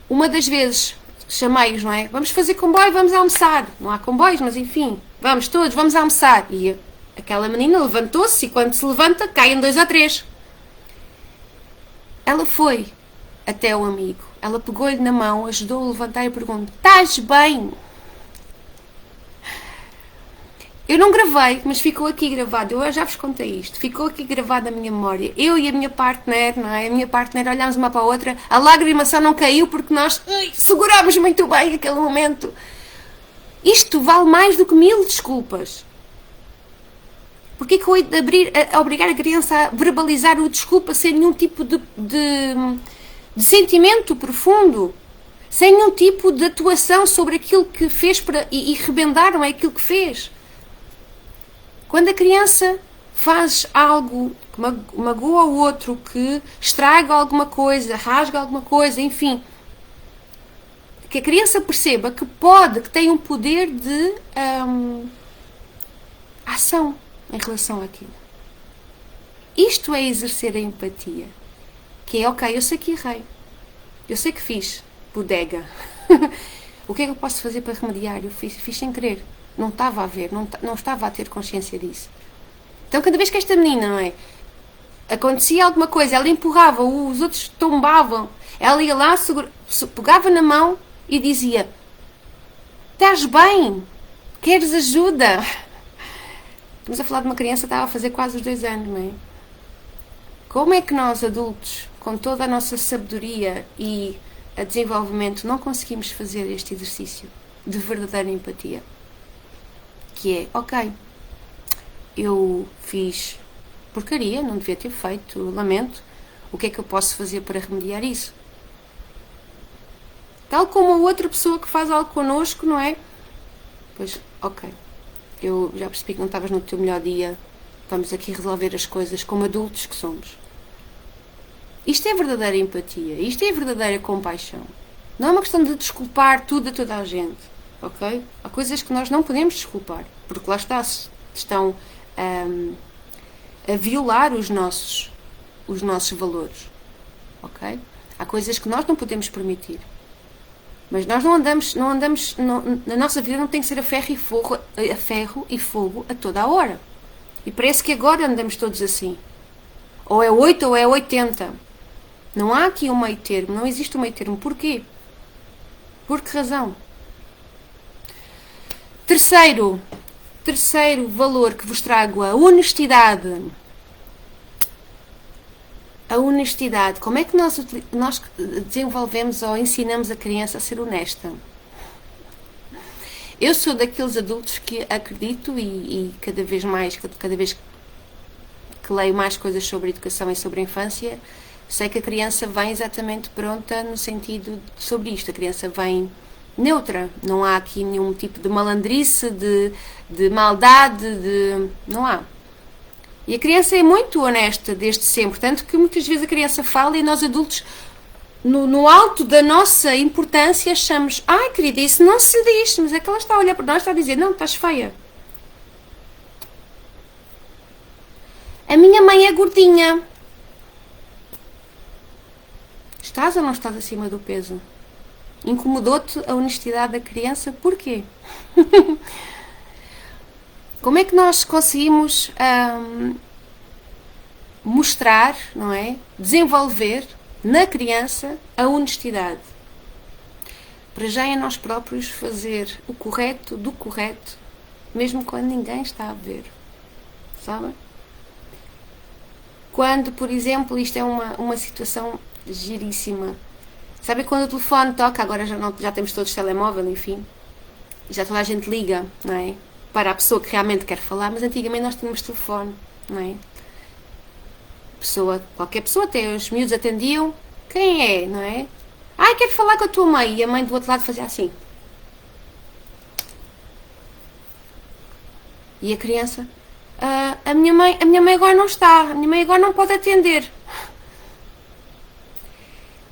uma das vezes chamei-os, não é? Vamos fazer comboio, vamos almoçar. Não há comboios, mas enfim, vamos todos, vamos almoçar. E aquela menina levantou-se e quando se levanta, caem 2 ou 3. Ela foi até o amigo. Ela pegou-lhe na mão, ajudou-o a levantar e perguntou, estás bem? Eu não gravei, mas ficou aqui gravado. Eu já vos contei isto. Ficou aqui gravado na minha memória. Eu e a minha partner, não é? A minha partner olhámos uma para a outra. A lágrima só não caiu porque nós segurámos muito bem aquele momento. Isto vale mais do que 1000 desculpas. Porquê que eu hei de obrigar a criança a verbalizar o desculpa sem nenhum tipo de sentimento profundo? Sem nenhum tipo de atuação sobre aquilo que fez e rebendar, não é? Aquilo que fez. Quando a criança faz algo que magoa o outro, que estraga alguma coisa, rasga alguma coisa, enfim, que a criança perceba que tem um poder de ação em relação àquilo. Isto é exercer a empatia. Que é, ok, eu sei que errei. Eu sei que fiz bodega. O que é que eu posso fazer para remediar? Eu fiz sem querer. Não estava a ver, não estava a ter consciência disso. Então, cada vez que esta menina, não é? Acontecia alguma coisa, ela empurrava, os outros tombavam, ela ia lá, pegava na mão e dizia, estás bem? Queres ajuda? Estamos a falar de uma criança que estava a fazer quase os 2 anos, não é? Como é que nós, adultos, com toda a nossa sabedoria e a desenvolvimento, não conseguimos fazer este exercício de verdadeira empatia? Que é, ok, eu fiz porcaria, não devia ter feito, lamento. O que é que eu posso fazer para remediar isso? Tal como a outra pessoa que faz algo connosco, não é? Pois, ok, eu já percebi que não estavas no teu melhor dia, vamos aqui resolver as coisas como adultos que somos. Isto é verdadeira empatia, isto é verdadeira compaixão. Não é uma questão de desculpar tudo a toda a gente, ok? Há coisas que nós não podemos desculpar, porque lá está, estão a violar os nossos valores, ok? Há coisas que nós não podemos permitir. Mas nós não andamos, na nossa vida não tem que ser a ferro e fogo a toda a hora. E parece que agora andamos todos assim. Ou é 8 ou é 80. Não há aqui um meio termo, não existe um meio termo. Porquê? Por que razão? Terceiro valor que vos trago, a honestidade. A honestidade. Como é que nós desenvolvemos ou ensinamos a criança a ser honesta? Eu sou daqueles adultos que acredito e cada vez que leio mais coisas sobre educação e sobre a infância, sei que a criança vem exatamente pronta no sentido sobre isto. A criança vem neutra. Não há aqui nenhum tipo de malandrice, de maldade, não há. E a criança é muito honesta desde sempre, tanto que muitas vezes a criança fala e nós adultos, no alto da nossa importância, achamos: ai querida, isso não se diz, mas é que ela está a olhar para nós e está a dizer: não, estás feia. A minha mãe é gordinha. Estás ou não estás acima do peso? Incomodou-te a honestidade da criança? Porquê? Como é que nós conseguimos mostrar, não é? Desenvolver na criança a honestidade? Para já é nós próprios fazer o correto do correto, mesmo quando ninguém está a ver. Sabem? Quando, por exemplo, isto é uma situação giríssima. Sabe quando o telefone toca, agora já temos todos telemóvel, enfim, já toda a gente liga, não é? Para a pessoa que realmente quer falar, mas antigamente nós tínhamos telefone, não é? Qualquer pessoa, até os miúdos atendiam, quem é, não é? Ai, quero falar com a tua mãe, e a mãe do outro lado fazia assim. E a criança, a minha mãe agora não está, a minha mãe agora não pode atender.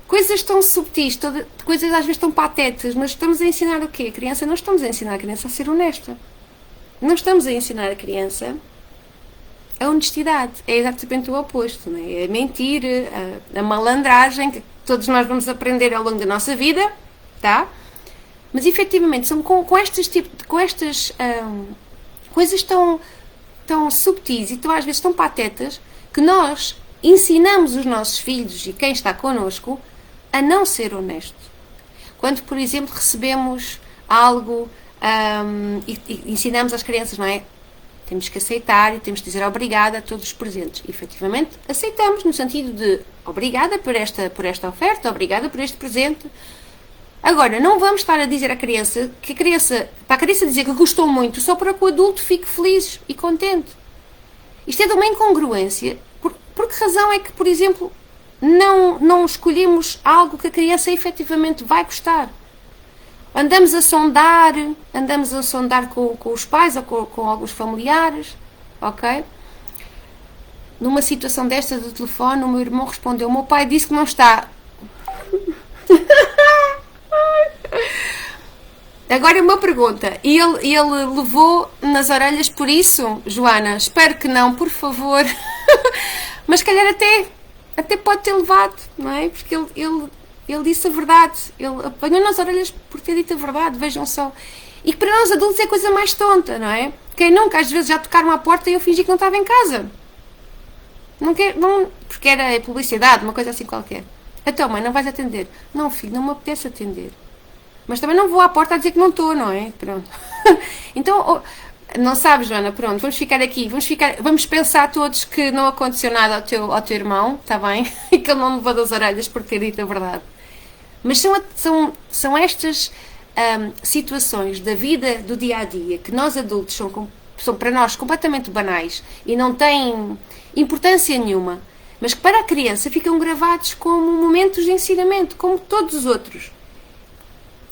Coisas tão subtis, coisas às vezes tão patéticas, mas estamos a ensinar o quê? A criança, não estamos a ensinar a criança a ser honesta. Não estamos a ensinar a criança a honestidade. É exatamente o oposto, não é? A mentir, a malandragem, que todos nós vamos aprender ao longo da nossa vida, tá? Mas efetivamente são com estas coisas tão subtis e tão, às vezes tão patetas, que nós ensinamos os nossos filhos e quem está connosco a não ser honesto. Quando, por exemplo, recebemos algo e ensinamos às crianças, não é? Temos que aceitar e temos que dizer obrigada a todos os presentes. E, efetivamente, aceitamos no sentido de obrigada por esta oferta, obrigada por este presente. Agora, não vamos estar a dizer à criança para a criança dizer que gostou muito só para que o adulto fique feliz e contente. Isto é de uma incongruência. Por que razão é que, por exemplo, não escolhemos algo que a criança efetivamente vai gostar? Andamos a sondar com os pais ou com alguns familiares, ok? Numa situação desta do telefone, o meu irmão respondeu: o meu pai disse que não está. Agora uma pergunta, e ele levou nas orelhas por isso, Joana? Espero que não, por favor. Mas se calhar até pode ter levado, não é? Porque ele disse a verdade, ele apanhou nas orelhas por ter dito a verdade, vejam só. E que para nós adultos é a coisa mais tonta, não é? Quem nunca, às vezes já tocaram à porta e eu fingi que não estava em casa. Porque era publicidade, uma coisa assim qualquer. Então, mãe, não vais atender? Não, filho, não me apetece atender. Mas também não vou à porta a dizer que não estou, não é? Pronto. Então, não sabes, Joana, pronto, vamos ficar aqui, vamos pensar todos que não aconteceu nada ao teu irmão, está bem? E que ele não levou das orelhas por ter dito a verdade. Mas são estas situações da vida do dia-a-dia que nós adultos são para nós completamente banais e não têm importância nenhuma, mas que para a criança ficam gravados como momentos de ensinamento, como todos os outros.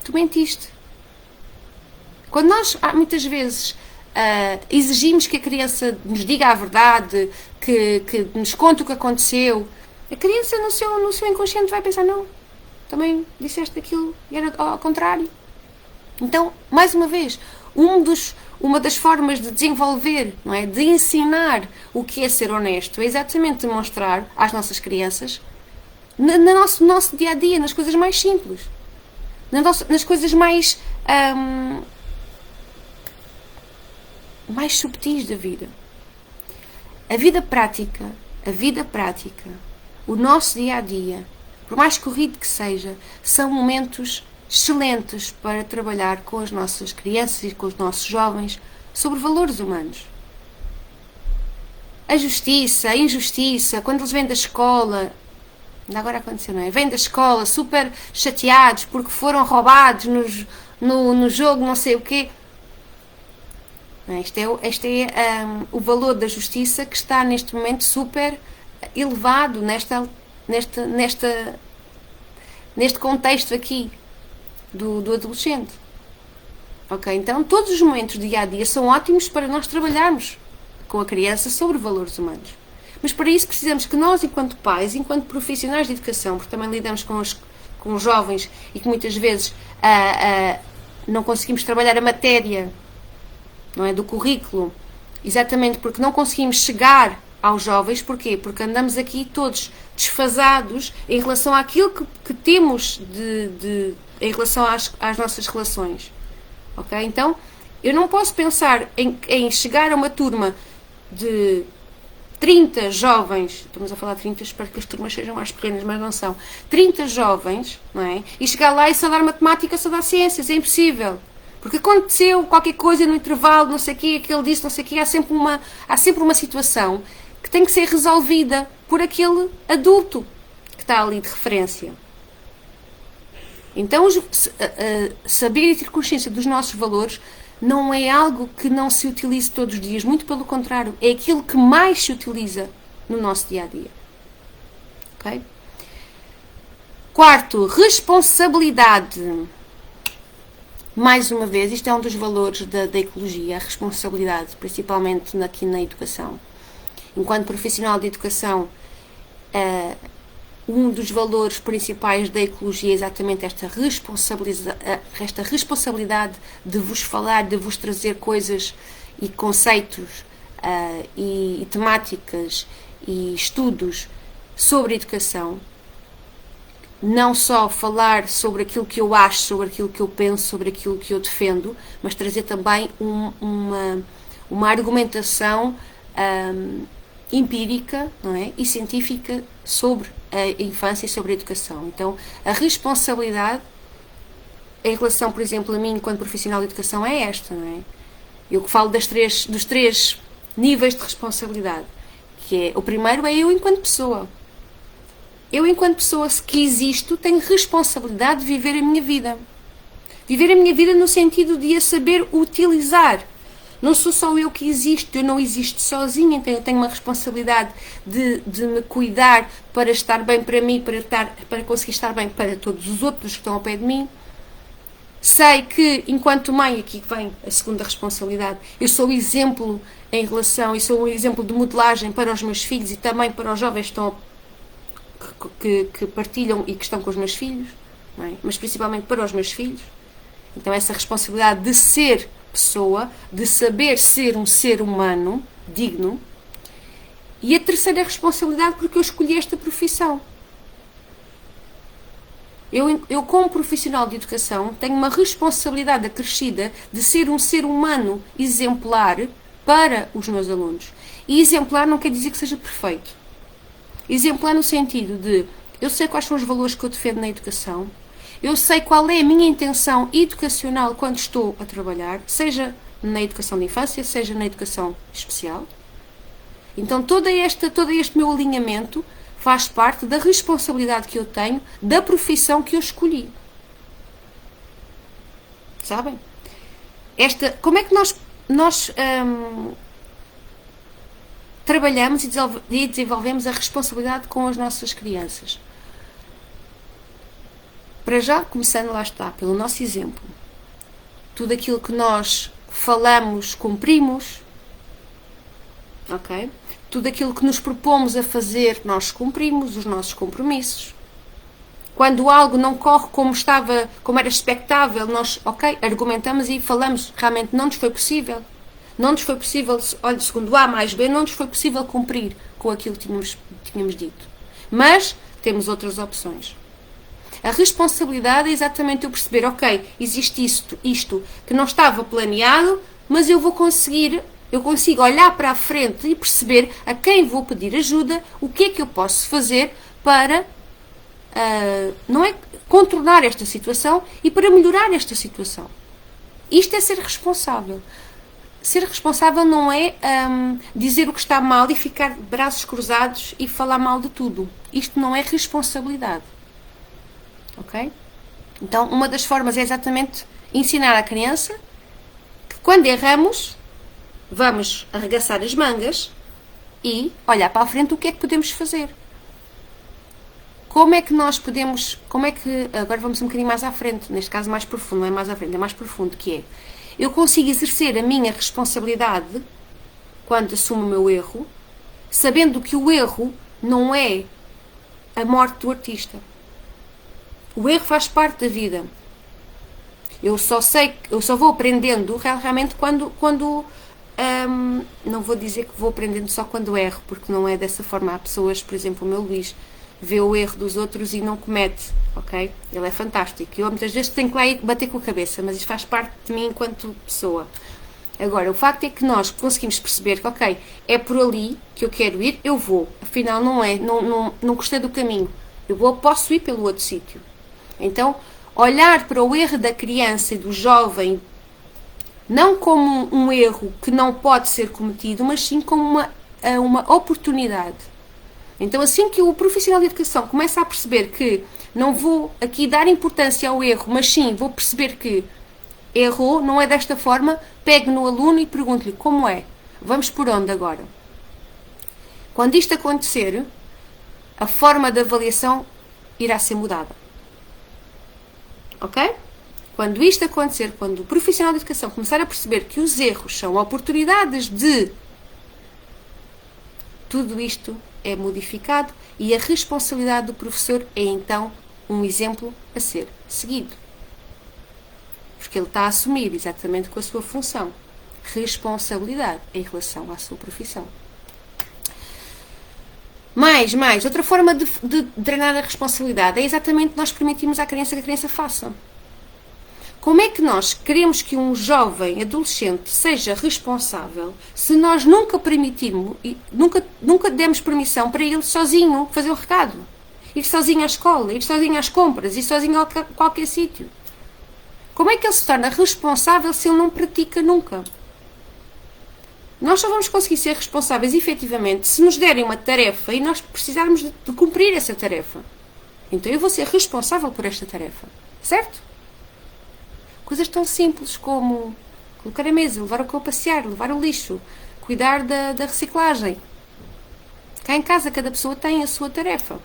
Tu mentiste. Quando nós, muitas vezes, exigimos que a criança nos diga a verdade, que nos conte o que aconteceu, a criança no seu inconsciente vai pensar, não, também disseste aquilo e era ao contrário. Então, mais uma vez, uma das formas de desenvolver, não é, de ensinar o que é ser honesto, é exatamente demonstrar às nossas crianças, no nosso dia a dia, nas coisas mais simples, nas coisas mais subtis da vida. A vida prática, o nosso dia a dia, por mais corrido que seja, são momentos excelentes para trabalhar com as nossas crianças e com os nossos jovens sobre valores humanos. A justiça, a injustiça, quando eles vêm da escola, ainda agora aconteceu, não é? Vêm da escola super chateados porque foram roubados no jogo, não sei o quê. Este é o valor da justiça que está neste momento super elevado neste contexto aqui do adolescente. Ok? Então todos os momentos do dia a dia são ótimos para nós trabalharmos com a criança sobre valores humanos. Mas para isso precisamos que nós, enquanto pais, enquanto profissionais de educação, porque também lidamos com os jovens e que muitas vezes não conseguimos trabalhar a matéria, não é, do currículo, exatamente porque não conseguimos chegar aos jovens. Porquê? Porque andamos aqui todos desfasados em relação àquilo que temos em relação às nossas relações. Ok? Então, eu não posso pensar em chegar a uma turma de 30 jovens, estamos a falar de 30, espero que as turmas sejam mais pequenas, mas não são, 30 jovens, não é? E chegar lá e só dar matemática, só dar ciências, é impossível. Porque aconteceu qualquer coisa no intervalo, não sei o quê, aquele disse, não sei o quê, há sempre uma situação que tem que ser resolvida por aquele adulto que está ali de referência. Então, saber e ter consciência dos nossos valores não é algo que não se utilize todos os dias, muito pelo contrário, é aquilo que mais se utiliza no nosso dia-a-dia. Ok? Quarto, responsabilidade. Mais uma vez, isto é um dos valores da ecologia, a responsabilidade, principalmente aqui na educação. Enquanto profissional de educação, um dos valores principais da ecologia é exatamente esta responsabilidade de vos falar, de vos trazer coisas e conceitos e temáticas e estudos sobre educação. Não só falar sobre aquilo que eu acho, sobre aquilo que eu penso, sobre aquilo que eu defendo, mas trazer também uma argumentação empírica, não é? E científica sobre a infância e sobre a educação. Então, a responsabilidade em relação, por exemplo, a mim enquanto profissional de educação é esta, não é? Eu que falo dos três níveis de responsabilidade, que é, o primeiro é eu enquanto pessoa. Eu, enquanto pessoa que existo, tenho responsabilidade de viver a minha vida. Viver a minha vida no sentido de a saber utilizar. Não sou só eu que existo, eu não existo sozinha, então eu tenho uma responsabilidade de me cuidar para estar bem para mim, para conseguir estar bem para todos os outros que estão ao pé de mim. Sei que, enquanto mãe, aqui vem a segunda responsabilidade, eu sou exemplo eu sou um exemplo de modelagem para os meus filhos e também para os jovens que partilham e que estão com os meus filhos, não é? Mas principalmente para os meus filhos. Então essa responsabilidade de ser pessoa, de saber ser um ser humano digno. E a terceira responsabilidade porque eu escolhi esta profissão. Eu como profissional de educação tenho uma responsabilidade acrescida de ser um ser humano exemplar para os meus alunos. E exemplar não quer dizer que seja perfeito. Exemplar no sentido de eu sei quais são os valores que eu defendo na educação, eu sei qual é a minha intenção educacional quando estou a trabalhar, seja na educação de infância, seja na educação especial. Então todo este meu alinhamento faz parte da responsabilidade que eu tenho da profissão que eu escolhi. Sabem? Como é que nós trabalhamos e desenvolvemos a responsabilidade com as nossas crianças? Para já, começando lá está, pelo nosso exemplo. Tudo aquilo que nós falamos, cumprimos. Ok? Tudo aquilo que nos propomos a fazer, nós cumprimos os nossos compromissos. Quando algo não corre como era expectável, nós, argumentamos e falamos, realmente não nos foi possível. Não nos foi possível, olha, segundo A mais B, não nos foi possível cumprir com aquilo que tínhamos dito. Mas temos outras opções. A responsabilidade é exatamente eu perceber, existe isto que não estava planeado, mas eu consigo olhar para a frente e perceber a quem vou pedir ajuda, o que é que eu posso fazer para não é contornar esta situação e para melhorar esta situação. Isto é ser responsável. Ser responsável não é dizer o que está mal e ficar de braços cruzados e falar mal de tudo. Isto não é responsabilidade. Ok? Então, uma das formas é exatamente ensinar à criança que quando erramos, vamos arregaçar as mangas e olhar para a frente o que é que podemos fazer. Como é que nós podemos... agora vamos um bocadinho mais à frente, neste caso mais profundo, não é mais à frente, é mais profundo, que é eu consigo exercer a minha responsabilidade quando assumo o meu erro, sabendo que o erro não é a morte do artista. O erro faz parte da vida. Eu só vou aprendendo realmente quando não vou dizer que vou aprendendo só quando erro, porque não é dessa forma. Há pessoas, por exemplo, o meu Luís, vê o erro dos outros e não comete, ok? Ele é fantástico. Eu muitas vezes tenho que lá ir bater com a cabeça, mas isso faz parte de mim enquanto pessoa. Agora, o facto é que nós conseguimos perceber que, é por ali que eu quero ir, eu vou. Afinal, não gostei do caminho. Posso ir pelo outro sítio. Então, olhar para o erro da criança e do jovem não como um erro que não pode ser cometido, mas sim como uma oportunidade. Então, assim que o profissional de educação começa a perceber que não vou aqui dar importância ao erro, mas sim vou perceber que errou, não é desta forma, pegue no aluno e pergunte-lhe como é. Vamos por onde agora? Quando isto acontecer, a forma de avaliação irá ser mudada. Ok? Quando isto acontecer, quando o profissional de educação começar a perceber que os erros são oportunidades de... tudo isto é modificado e a responsabilidade do professor é então um exemplo a ser seguido. Porque ele está a assumir exatamente com a sua função. Responsabilidade em relação à sua profissão. Mais. Outra forma de treinar a responsabilidade é exatamente nós permitirmos à criança que a criança faça. Como é que nós queremos que um jovem adolescente seja responsável se nós nunca permitirmos, nunca demos permissão para ele sozinho fazer o recado? Ir sozinho à escola, ir sozinho às compras, ir sozinho a qualquer sítio. Como é que ele se torna responsável se ele não pratica nunca? Nós só vamos conseguir ser responsáveis efetivamente se nos derem uma tarefa e nós precisarmos de cumprir essa tarefa. Então eu vou ser responsável por esta tarefa. Certo? Coisas tão simples como colocar a mesa, levar o cão a passear, levar o lixo, cuidar da reciclagem. Cá em casa cada pessoa tem a sua tarefa.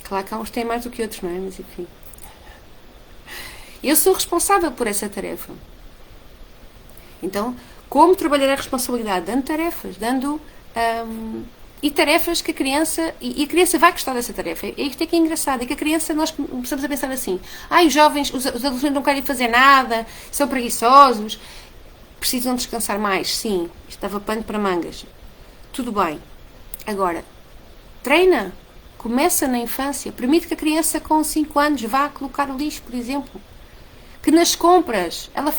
Claro que há uns que têm mais do que outros, não é? Mas enfim. Eu sou responsável por essa tarefa. Então, como trabalhar a responsabilidade? Dando tarefas, e tarefas que a criança... E a criança vai gostar dessa tarefa. Isto é que é engraçado. É que a criança, nós começamos a pensar assim. Os jovens, os adolescentes não querem fazer nada, são preguiçosos, precisam descansar mais. Sim, isto dava pano para mangas. Tudo bem. Agora, treina. Começa na infância. Permite que a criança com 5 anos vá colocar o lixo, por exemplo. Que nas compras ela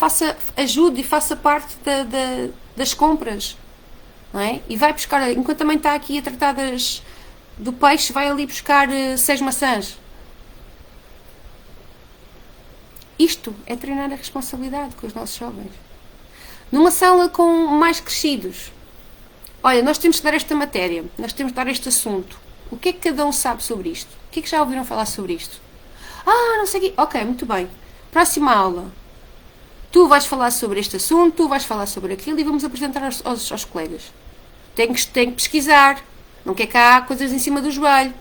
ajude e faça parte das compras. Não é? E vai buscar, enquanto também está aqui a tratar do peixe, vai ali buscar 6 maçãs. Isto é treinar a responsabilidade com os nossos jovens. Numa sala com mais crescidos, olha, nós temos que dar esta matéria, nós temos que dar este assunto. O que é que cada um sabe sobre isto? O que é que já ouviram falar sobre isto? Não sei o quê. Ok, muito bem. Próxima aula. Tu vais falar sobre este assunto, tu vais falar sobre aquilo e vamos apresentar aos colegas. tem que pesquisar, não quer cá coisas em cima do joelho,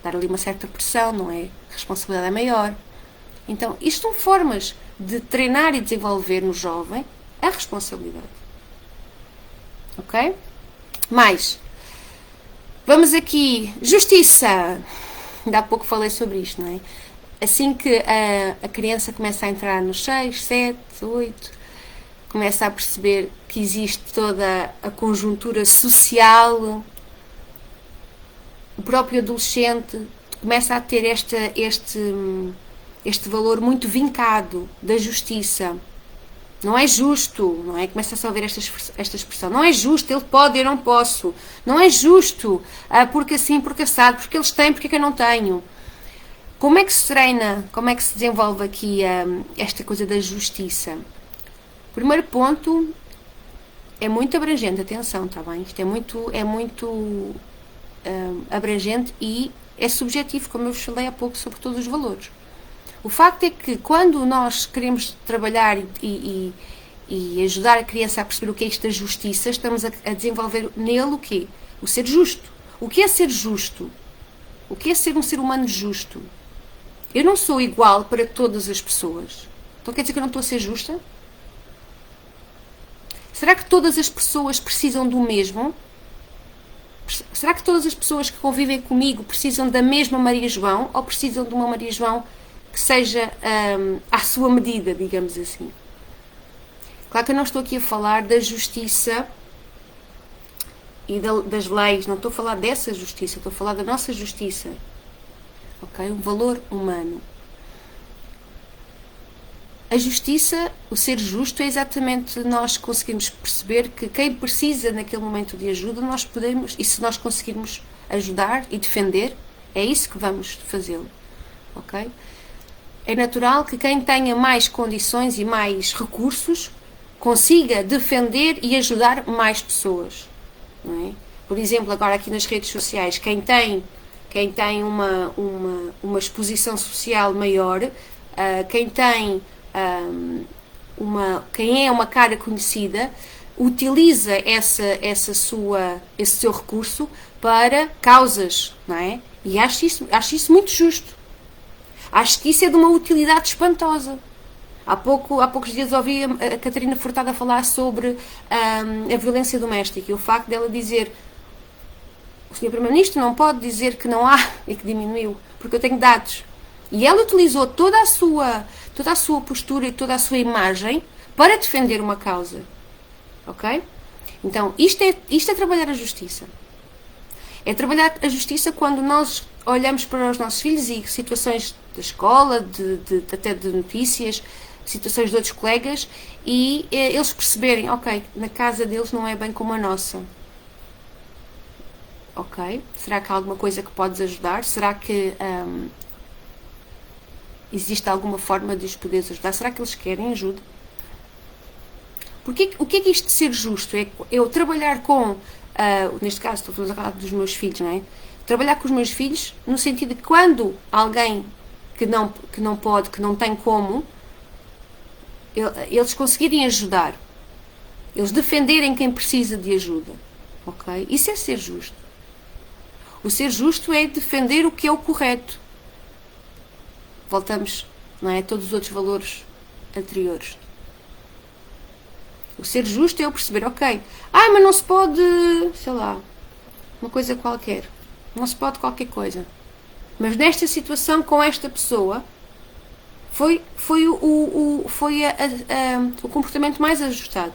dar ali uma certa pressão, não é? A responsabilidade é maior. Então, isto são formas de treinar e desenvolver no jovem a responsabilidade. Ok? Mais. Vamos aqui. Justiça. Ainda há pouco falei sobre isto, não é? Assim que a criança começa a entrar nos 6, 7, 8, começa a perceber que existe toda a conjuntura social, o próprio adolescente começa a ter este valor muito vincado da justiça. Não é justo, não é? Começa-se a ouvir esta expressão. Não é justo, ele pode, eu não posso. Não é justo, porque assim, porque assado, porque eles têm, porque é que eu não tenho. Como é que se treina, como é que se desenvolve aqui esta coisa da justiça? O primeiro ponto é muito abrangente, atenção, está bem? Isto é muito abrangente e é subjetivo, como eu vos falei há pouco, sobre todos os valores. O facto é que quando nós queremos trabalhar e ajudar a criança a perceber o que é isto da justiça, estamos a desenvolver nele o quê? O ser justo. O que é ser justo? O que é ser um ser humano justo? Eu não sou igual para todas as pessoas. Então quer dizer que eu não estou a ser justa? Será que todas as pessoas precisam do mesmo? Será que todas as pessoas que convivem comigo precisam da mesma Maria João ou precisam de uma Maria João que seja à sua medida, digamos assim? Claro que eu não estou aqui a falar da justiça e das leis, não estou a falar dessa justiça, estou a falar da nossa justiça. Ok? Um valor humano. A justiça, o ser justo, é exatamente nós conseguirmos perceber que quem precisa naquele momento de ajuda, nós podemos, e se nós conseguirmos ajudar e defender, é isso que vamos fazê-lo. Ok? É natural que quem tenha mais condições e mais recursos consiga defender e ajudar mais pessoas. Não é? Por exemplo, agora aqui nas redes sociais, quem tem uma exposição social maior, quem é uma cara conhecida, utiliza esse seu recurso para causas, não é? E acho isso muito justo. Acho que isso é de uma utilidade espantosa. Há poucos dias ouvi a Catarina Furtado a falar sobre a violência doméstica e o facto dela dizer: o Sr. Primeiro-Ministro não pode dizer que não há e que diminuiu, porque eu tenho dados. E ela utilizou toda a sua postura e toda a sua imagem para defender uma causa. Ok? Então, isto é trabalhar a justiça. É trabalhar a justiça quando nós olhamos para os nossos filhos e situações da escola, até de notícias, situações de outros colegas, e eles perceberem, ok, na casa deles não é bem como a nossa. Ok? Será que há alguma coisa que podes ajudar? Será que existe alguma forma de os poderes ajudar? Será que eles querem ajuda? Porque, o que é isto de ser justo? É eu trabalhar com, neste caso estou a falar dos meus filhos, não é? Trabalhar com os meus filhos no sentido de que quando alguém que não pode, que não tem como, eles conseguirem ajudar, eles defenderem quem precisa de ajuda. Ok? Isso é ser justo. O ser justo é defender o que é o correto. Voltamos, não é, a todos os outros valores anteriores. O ser justo é eu perceber, ok, mas não se pode, sei lá, uma coisa qualquer. Não se pode qualquer coisa. Mas nesta situação com esta pessoa foi o comportamento mais ajustado.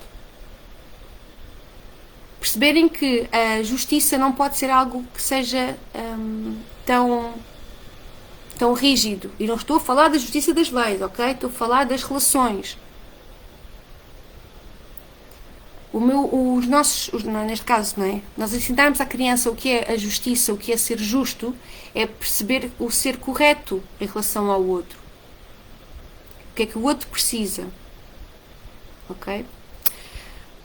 Perceberem que a justiça não pode ser algo que seja tão rígido. E não estou a falar da justiça das leis, ok? Estou a falar das relações. Neste caso, não é? Nós ensinarmos à criança o que é a justiça, o que é ser justo, é perceber o ser correto em relação ao outro. O que é que o outro precisa. Ok?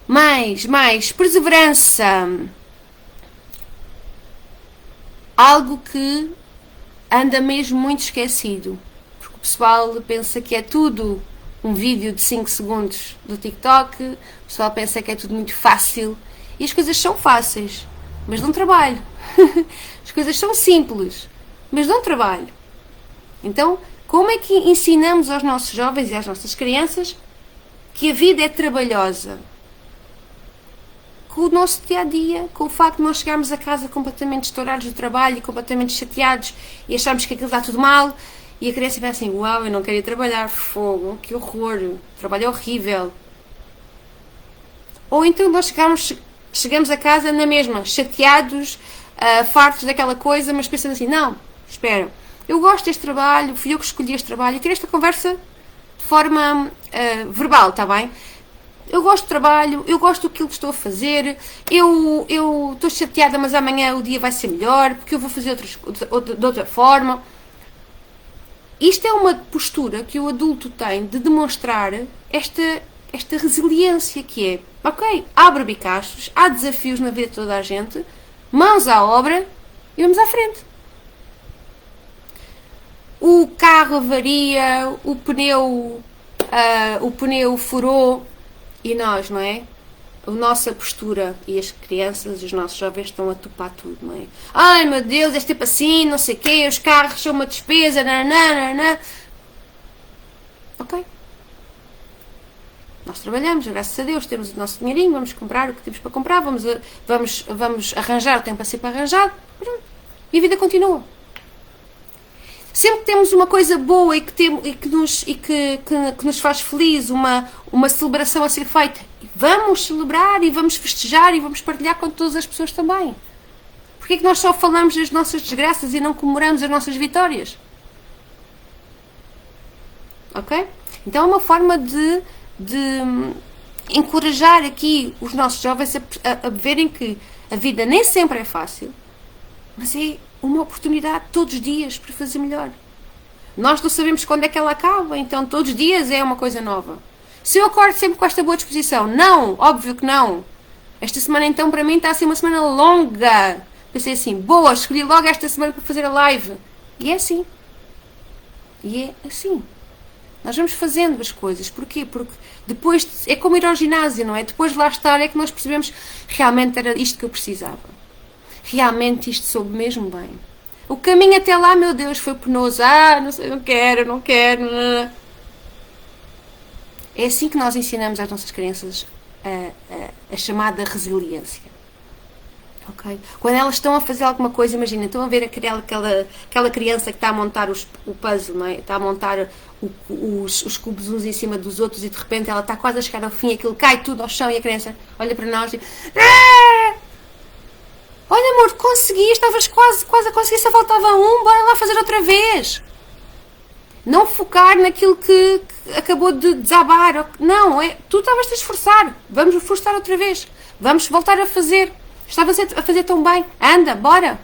Mais, perseverança. Algo que anda mesmo muito esquecido. Porque o pessoal pensa que é tudo um vídeo de 5 segundos do TikTok, o pessoal pensa que é tudo muito fácil E as coisas são fáceis, mas dão trabalho. As coisas são simples, mas dão trabalho. Então, como é que ensinamos aos nossos jovens e às nossas crianças que a vida é trabalhosa? Com o nosso dia-a-dia, com o facto de nós chegarmos a casa completamente estourados do trabalho e completamente chateados e acharmos que aquilo está tudo mal e a criança pensa assim, uau, eu não quero ir trabalhar, fogo, que horror, trabalho é horrível. Ou então nós chegamos a casa na mesma, chateados, fartos daquela coisa, mas pensando assim, não, espera, eu gosto deste trabalho, fui eu que escolhi este trabalho, e ter esta conversa de forma verbal, está bem? Eu gosto do trabalho, eu gosto daquilo que estou a fazer, eu estou chateada, mas amanhã o dia vai ser melhor, porque eu vou fazer de outra forma. Isto é uma postura que o adulto tem de demonstrar esta resiliência que é, ok, há barbicachos, há desafios na vida de toda a gente, mãos à obra e vamos à frente. O carro avaria, o pneu furou e nós, não é? A nossa postura e as crianças, os nossos jovens estão a topar tudo, não é? Ai meu Deus, é tipo assim, não sei o quê, os carros são uma despesa, nananana. Ok. Nós trabalhamos, graças a Deus, temos o nosso dinheirinho, vamos comprar o que temos para comprar, vamos arranjar o tempo a ser para arranjar, e a vida continua. Sempre que temos uma coisa boa e que nos faz feliz, uma celebração a ser feita, vamos celebrar e vamos festejar e vamos partilhar com todas as pessoas também. Porquê é que nós só falamos das nossas desgraças e não comemoramos as nossas vitórias? Ok? Então é uma forma de encorajar aqui os nossos jovens a verem que a vida nem sempre é fácil, mas é uma oportunidade todos os dias para fazer melhor. Nós não sabemos quando é que ela acaba, então todos os dias é uma coisa nova. Se eu acordo sempre com esta boa disposição, não, óbvio que não. Esta semana então para mim está a ser uma semana longa. Pensei assim, boa, escolhi logo esta semana para fazer a live. E é assim. E é assim. Nós vamos fazendo as coisas. Porquê? Porque depois é como ir ao ginásio, não é? Depois de lá estar é que nós percebemos realmente era isto que eu precisava. Realmente isto soube mesmo bem. O caminho até lá, meu Deus, foi penoso. Não sei, não quero. É assim que nós ensinamos às nossas crianças a chamada resiliência. Okay? Quando elas estão a fazer alguma coisa, imagina, estão a ver aquela criança que está a montar o puzzle, não é? Está a montar os cubos uns em cima dos outros e de repente ela está quase a chegar ao fim e aquilo cai tudo ao chão e a criança olha para nós e olha amor, consegui, estavas quase a conseguir, só faltava bora lá fazer outra vez. Não focar naquilo que acabou de desabar. Não, tu estavas a esforçar, vamos esforçar outra vez, vamos voltar a fazer. Estavas a fazer tão bem, anda, bora.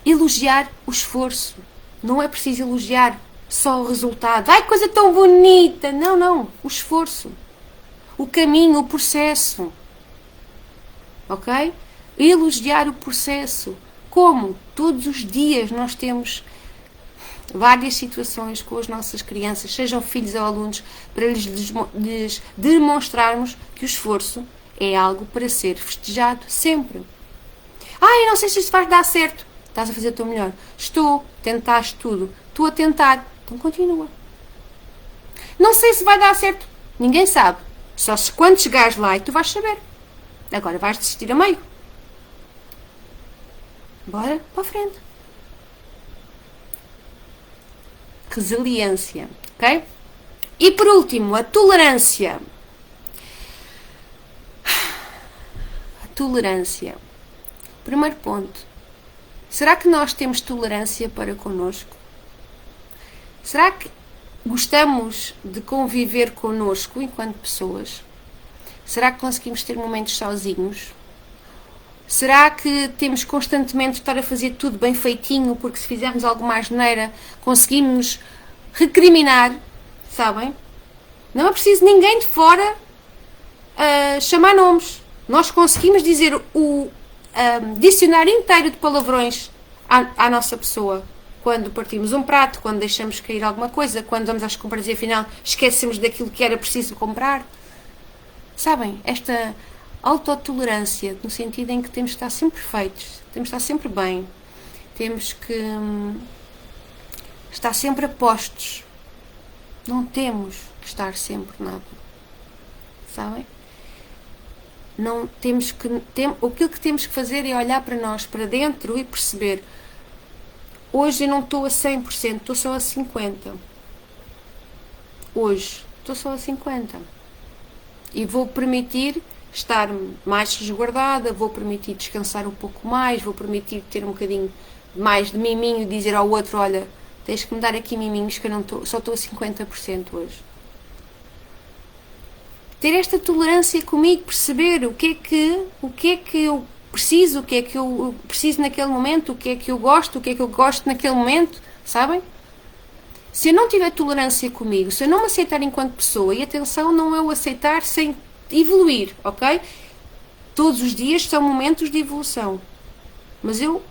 Elogiar o esforço. Não é preciso elogiar só o resultado. Ai, coisa tão bonita. Não, o esforço. O caminho, o processo. Ok? Elogiar o processo. Como? Todos os dias nós temos várias situações com as nossas crianças, sejam filhos ou alunos, para lhes demonstrarmos que o esforço é algo para ser festejado sempre. Eu não sei se isto vai dar certo. Estás a fazer o teu melhor. Estou, tentaste tudo. Estou a tentar. Então continua. Não sei se vai dar certo. Ninguém sabe. Só se quando chegares lá e tu vais saber. Agora vais desistir a meio. Bora para a frente. Resiliência. Ok? E por último, a tolerância. Tolerância. Primeiro ponto. Será que nós temos tolerância para connosco? Será que gostamos de conviver connosco enquanto pessoas? Será que conseguimos ter momentos sozinhos? Será que temos constantemente de estar a fazer tudo bem feitinho porque se fizermos alguma asneira conseguimos recriminar? Sabem? Não é preciso ninguém de fora chamar nomes. Nós conseguimos dizer o dicionário inteiro de palavrões à nossa pessoa. Quando partimos um prato, quando deixamos cair alguma coisa, quando vamos às compras e afinal esquecemos daquilo que era preciso comprar. Sabem? autotolerância, no sentido em que temos que estar sempre perfeitos, temos que estar sempre bem, temos que estar sempre a postos. Não temos que estar sempre nada. Sabem? Não temos que... aquilo que temos que fazer é olhar para nós, para dentro e perceber: hoje eu não estou a 100%, estou só a 50%. Hoje estou só a 50%. E vou permitir estar mais resguardada, vou permitir descansar um pouco mais, vou permitir ter um bocadinho mais de miminho e dizer ao outro: olha, tens que me dar aqui miminhos que eu não estou, só estou a 50% hoje. Ter esta tolerância comigo, perceber o que é que eu preciso, o que é que eu preciso naquele momento, o que é que eu gosto naquele momento, sabem? Se eu não tiver tolerância comigo, se eu não me aceitar enquanto pessoa, e atenção, não é o aceitar sem evoluir, ok? Todos os dias são momentos de evolução. Mas eu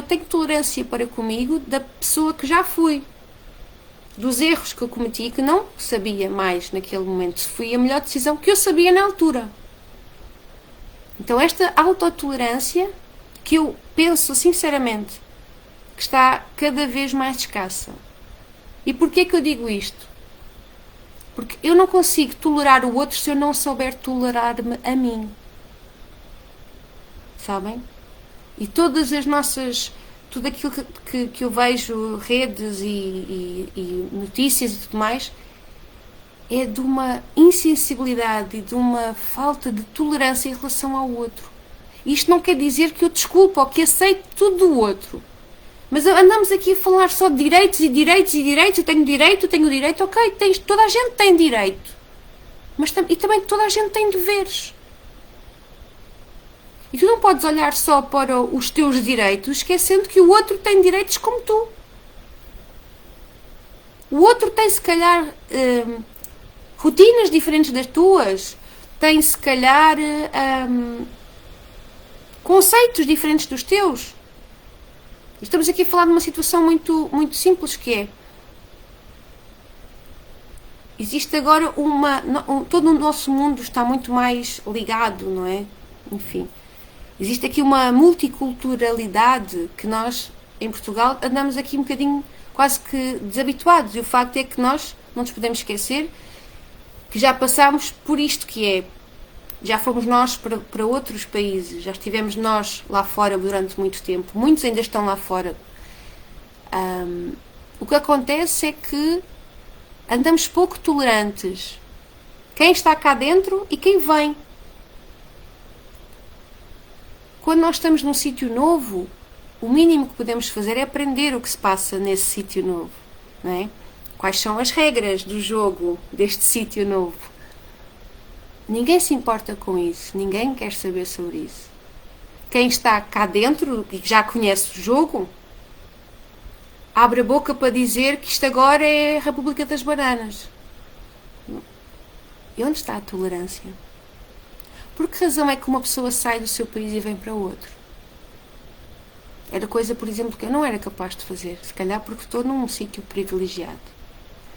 tenho tolerância para comigo da pessoa que já fui. Dos erros que eu cometi, que não sabia mais naquele momento se foi a melhor decisão que eu sabia na altura. Então esta autotolerância, que eu penso sinceramente que está cada vez mais escassa. E porquê que eu digo isto? Porque eu não consigo tolerar o outro se eu não souber tolerar-me a mim. Sabem? E todas as nossas... tudo aquilo que eu vejo, redes e notícias e tudo mais, é de uma insensibilidade e de uma falta de tolerância em relação ao outro. Isto não quer dizer que eu desculpo ou que aceito tudo do outro. Mas andamos aqui a falar só de direitos e direitos e direitos. Eu tenho direito, ok, toda a gente tem direito. Mas e também toda a gente tem deveres. E tu não podes olhar só para os teus direitos, esquecendo que o outro tem direitos como tu. O outro tem, se calhar, rotinas diferentes das tuas. Tem, se calhar, conceitos diferentes dos teus. Estamos aqui a falar de uma situação muito, muito simples, que é... existe agora todo o nosso mundo está muito mais ligado, não é? Enfim... existe aqui uma multiculturalidade que nós, em Portugal, andamos aqui um bocadinho quase que desabituados. E o facto é que nós não nos podemos esquecer que já passámos por isto, que é... já fomos nós para outros países, já estivemos nós lá fora durante muito tempo. Muitos ainda estão lá fora. O que acontece é que andamos pouco tolerantes. Quem está cá dentro e quem vem. Quando nós estamos num sítio novo, o mínimo que podemos fazer é aprender o que se passa nesse sítio novo, não é? Quais são as regras do jogo deste sítio novo? Ninguém se importa com isso, ninguém quer saber sobre isso. Quem está cá dentro e já conhece o jogo, abre a boca para dizer que isto agora é a República das Bananas. E onde está a tolerância? Por que razão é que uma pessoa sai do seu país e vem para outro? Era coisa, por exemplo, que eu não era capaz de fazer. Se calhar porque estou num sítio privilegiado.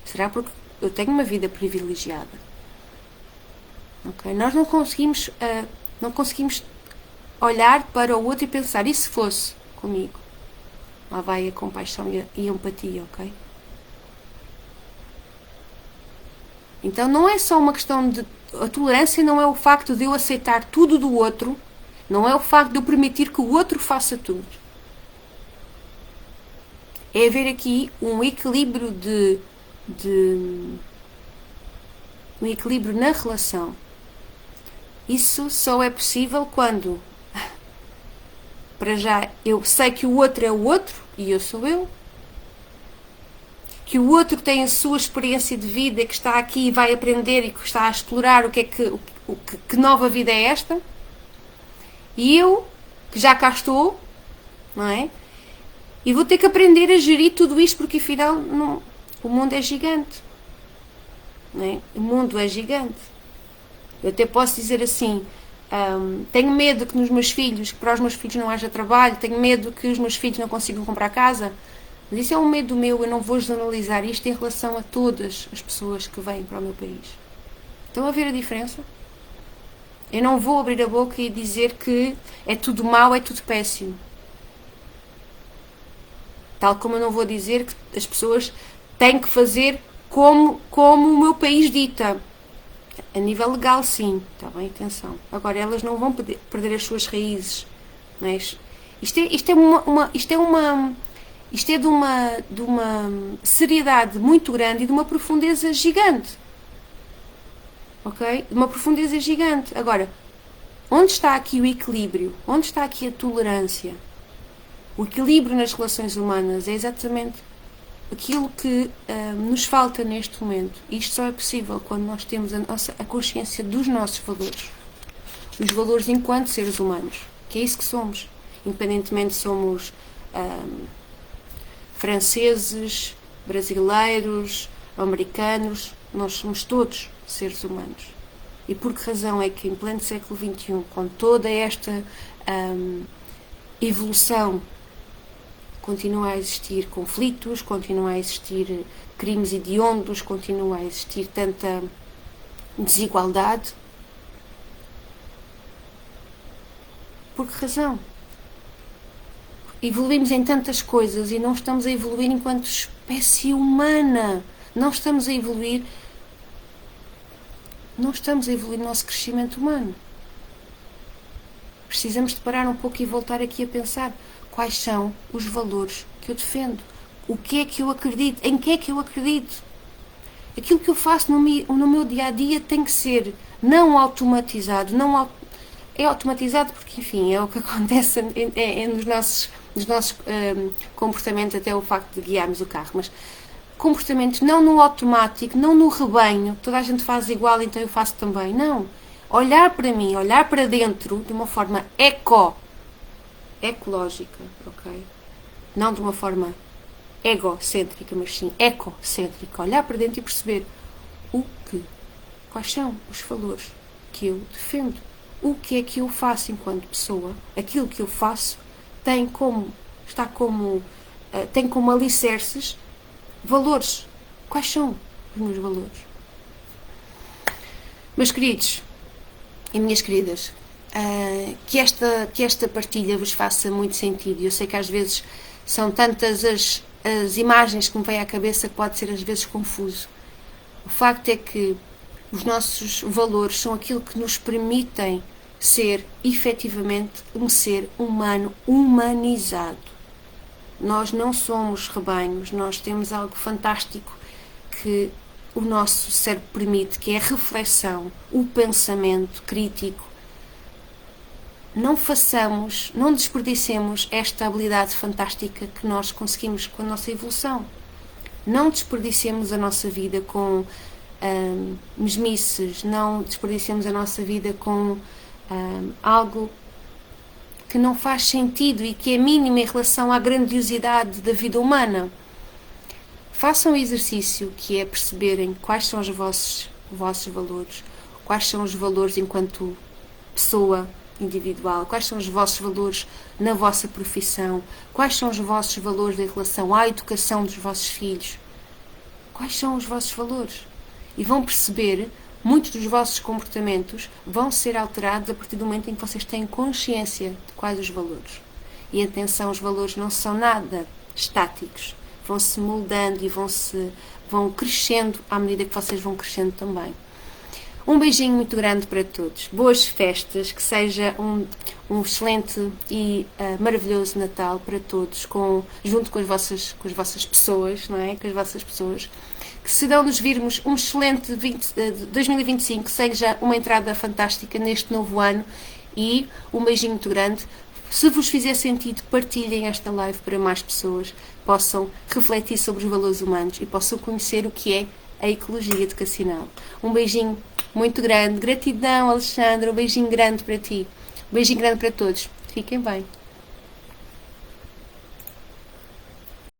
Será porque eu tenho uma vida privilegiada? Okay? Nós não conseguimos olhar para o outro e pensar: e se fosse comigo? Lá vai a compaixão e a empatia, ok? Então não é só uma questão de... a tolerância não é o facto de eu aceitar tudo do outro, não é o facto de eu permitir que o outro faça tudo. É haver aqui um equilíbrio um equilíbrio na relação. Isso só é possível quando, para já, eu sei que o outro é o outro e eu sou eu. Que o outro tem a sua experiência de vida, que está aqui e vai aprender e que está a explorar que nova vida é esta. E eu, que já cá estou, não é? E vou ter que aprender a gerir tudo isto, porque afinal o mundo é gigante. Não é? O mundo é gigante. Eu até posso dizer assim, tenho medo que para os meus filhos não haja trabalho, tenho medo que os meus filhos não consigam comprar casa. Mas isso é um medo meu, eu não vou generalizar isto em relação a todas as pessoas que vêm para o meu país. Estão a ver a diferença? Eu não vou abrir a boca e dizer que é tudo mau, é tudo péssimo. Tal como eu não vou dizer que as pessoas têm que fazer como o meu país dita. A nível legal, sim, está bem, atenção. Agora, elas não vão perder as suas raízes. Não é? Isto é de uma seriedade muito grande e de uma profundeza gigante. Ok? De uma profundeza gigante. Agora, onde está aqui o equilíbrio? Onde está aqui a tolerância? O equilíbrio nas relações humanas é exatamente aquilo que nos falta neste momento. E isto só é possível quando nós temos a consciência dos nossos valores. Os valores enquanto seres humanos. Que é isso que somos. Independentemente se somos franceses, brasileiros, americanos, nós somos todos seres humanos. E por que razão é que em pleno século XXI, com toda esta evolução, continua a existir conflitos, continua a existir crimes hediondos, continua a existir tanta desigualdade? Por que razão? Evoluímos em tantas coisas e não estamos a evoluir enquanto espécie humana. Não estamos a evoluir no nosso crescimento humano. Precisamos de parar um pouco e voltar aqui a pensar quais são os valores que eu defendo. O que é que eu acredito? Em que é que eu acredito? Aquilo que eu faço no meu dia-a-dia tem que ser não automatizado. É automatizado porque, enfim, é o que acontece nos nossos comportamentos, até o facto de guiarmos o carro. Mas comportamentos não no automático, não no rebanho. Toda a gente faz igual, então eu faço também. Não. Olhar para mim, olhar para dentro de uma forma ecológica, ok? Não de uma forma egocêntrica, mas sim ecocêntrica. Olhar para dentro e perceber quais são os valores que eu defendo. O que é que eu faço enquanto pessoa? Aquilo que eu faço tem como alicerces valores. Quais são os meus valores? Meus queridos e minhas queridas, que esta partilha vos faça muito sentido. Eu sei que às vezes são tantas as imagens que me vêm à cabeça que pode ser às vezes confuso. O facto é que os nossos valores são aquilo que nos permitem ser efetivamente um ser humano humanizado. Nós não somos rebanhos, nós temos algo fantástico que o nosso cérebro permite, que é a reflexão, o pensamento crítico. Não desperdicemos esta habilidade fantástica que nós conseguimos com a nossa evolução. Não desperdicemos a nossa vida com mesmices, não desperdicemos a nossa vida com algo que não faz sentido e que é mínimo em relação à grandiosidade da vida humana. Façam o exercício que é perceberem quais são os vossos valores, quais são os valores enquanto pessoa individual, quais são os vossos valores na vossa profissão, quais são os vossos valores em relação à educação dos vossos filhos, quais são os vossos valores. E vão perceber, muitos dos vossos comportamentos vão ser alterados a partir do momento em que vocês têm consciência de quais os valores. E atenção, os valores não são nada estáticos, vão-se moldando e vão crescendo à medida que vocês vão crescendo também. Um beijinho muito grande para todos. Boas festas, que seja um excelente e maravilhoso Natal para todos, junto com as vossas pessoas, não é? Com as vossas pessoas. Que se não nos virmos um excelente 2025, seja uma entrada fantástica neste novo ano e um beijinho muito grande. Se vos fizer sentido, partilhem esta live para mais pessoas, possam refletir sobre os valores humanos e possam conhecer o que é a ecologia educacional. Um beijinho muito grande. Gratidão, Alexandra. Um beijinho grande para ti. Um beijinho grande para todos. Fiquem bem.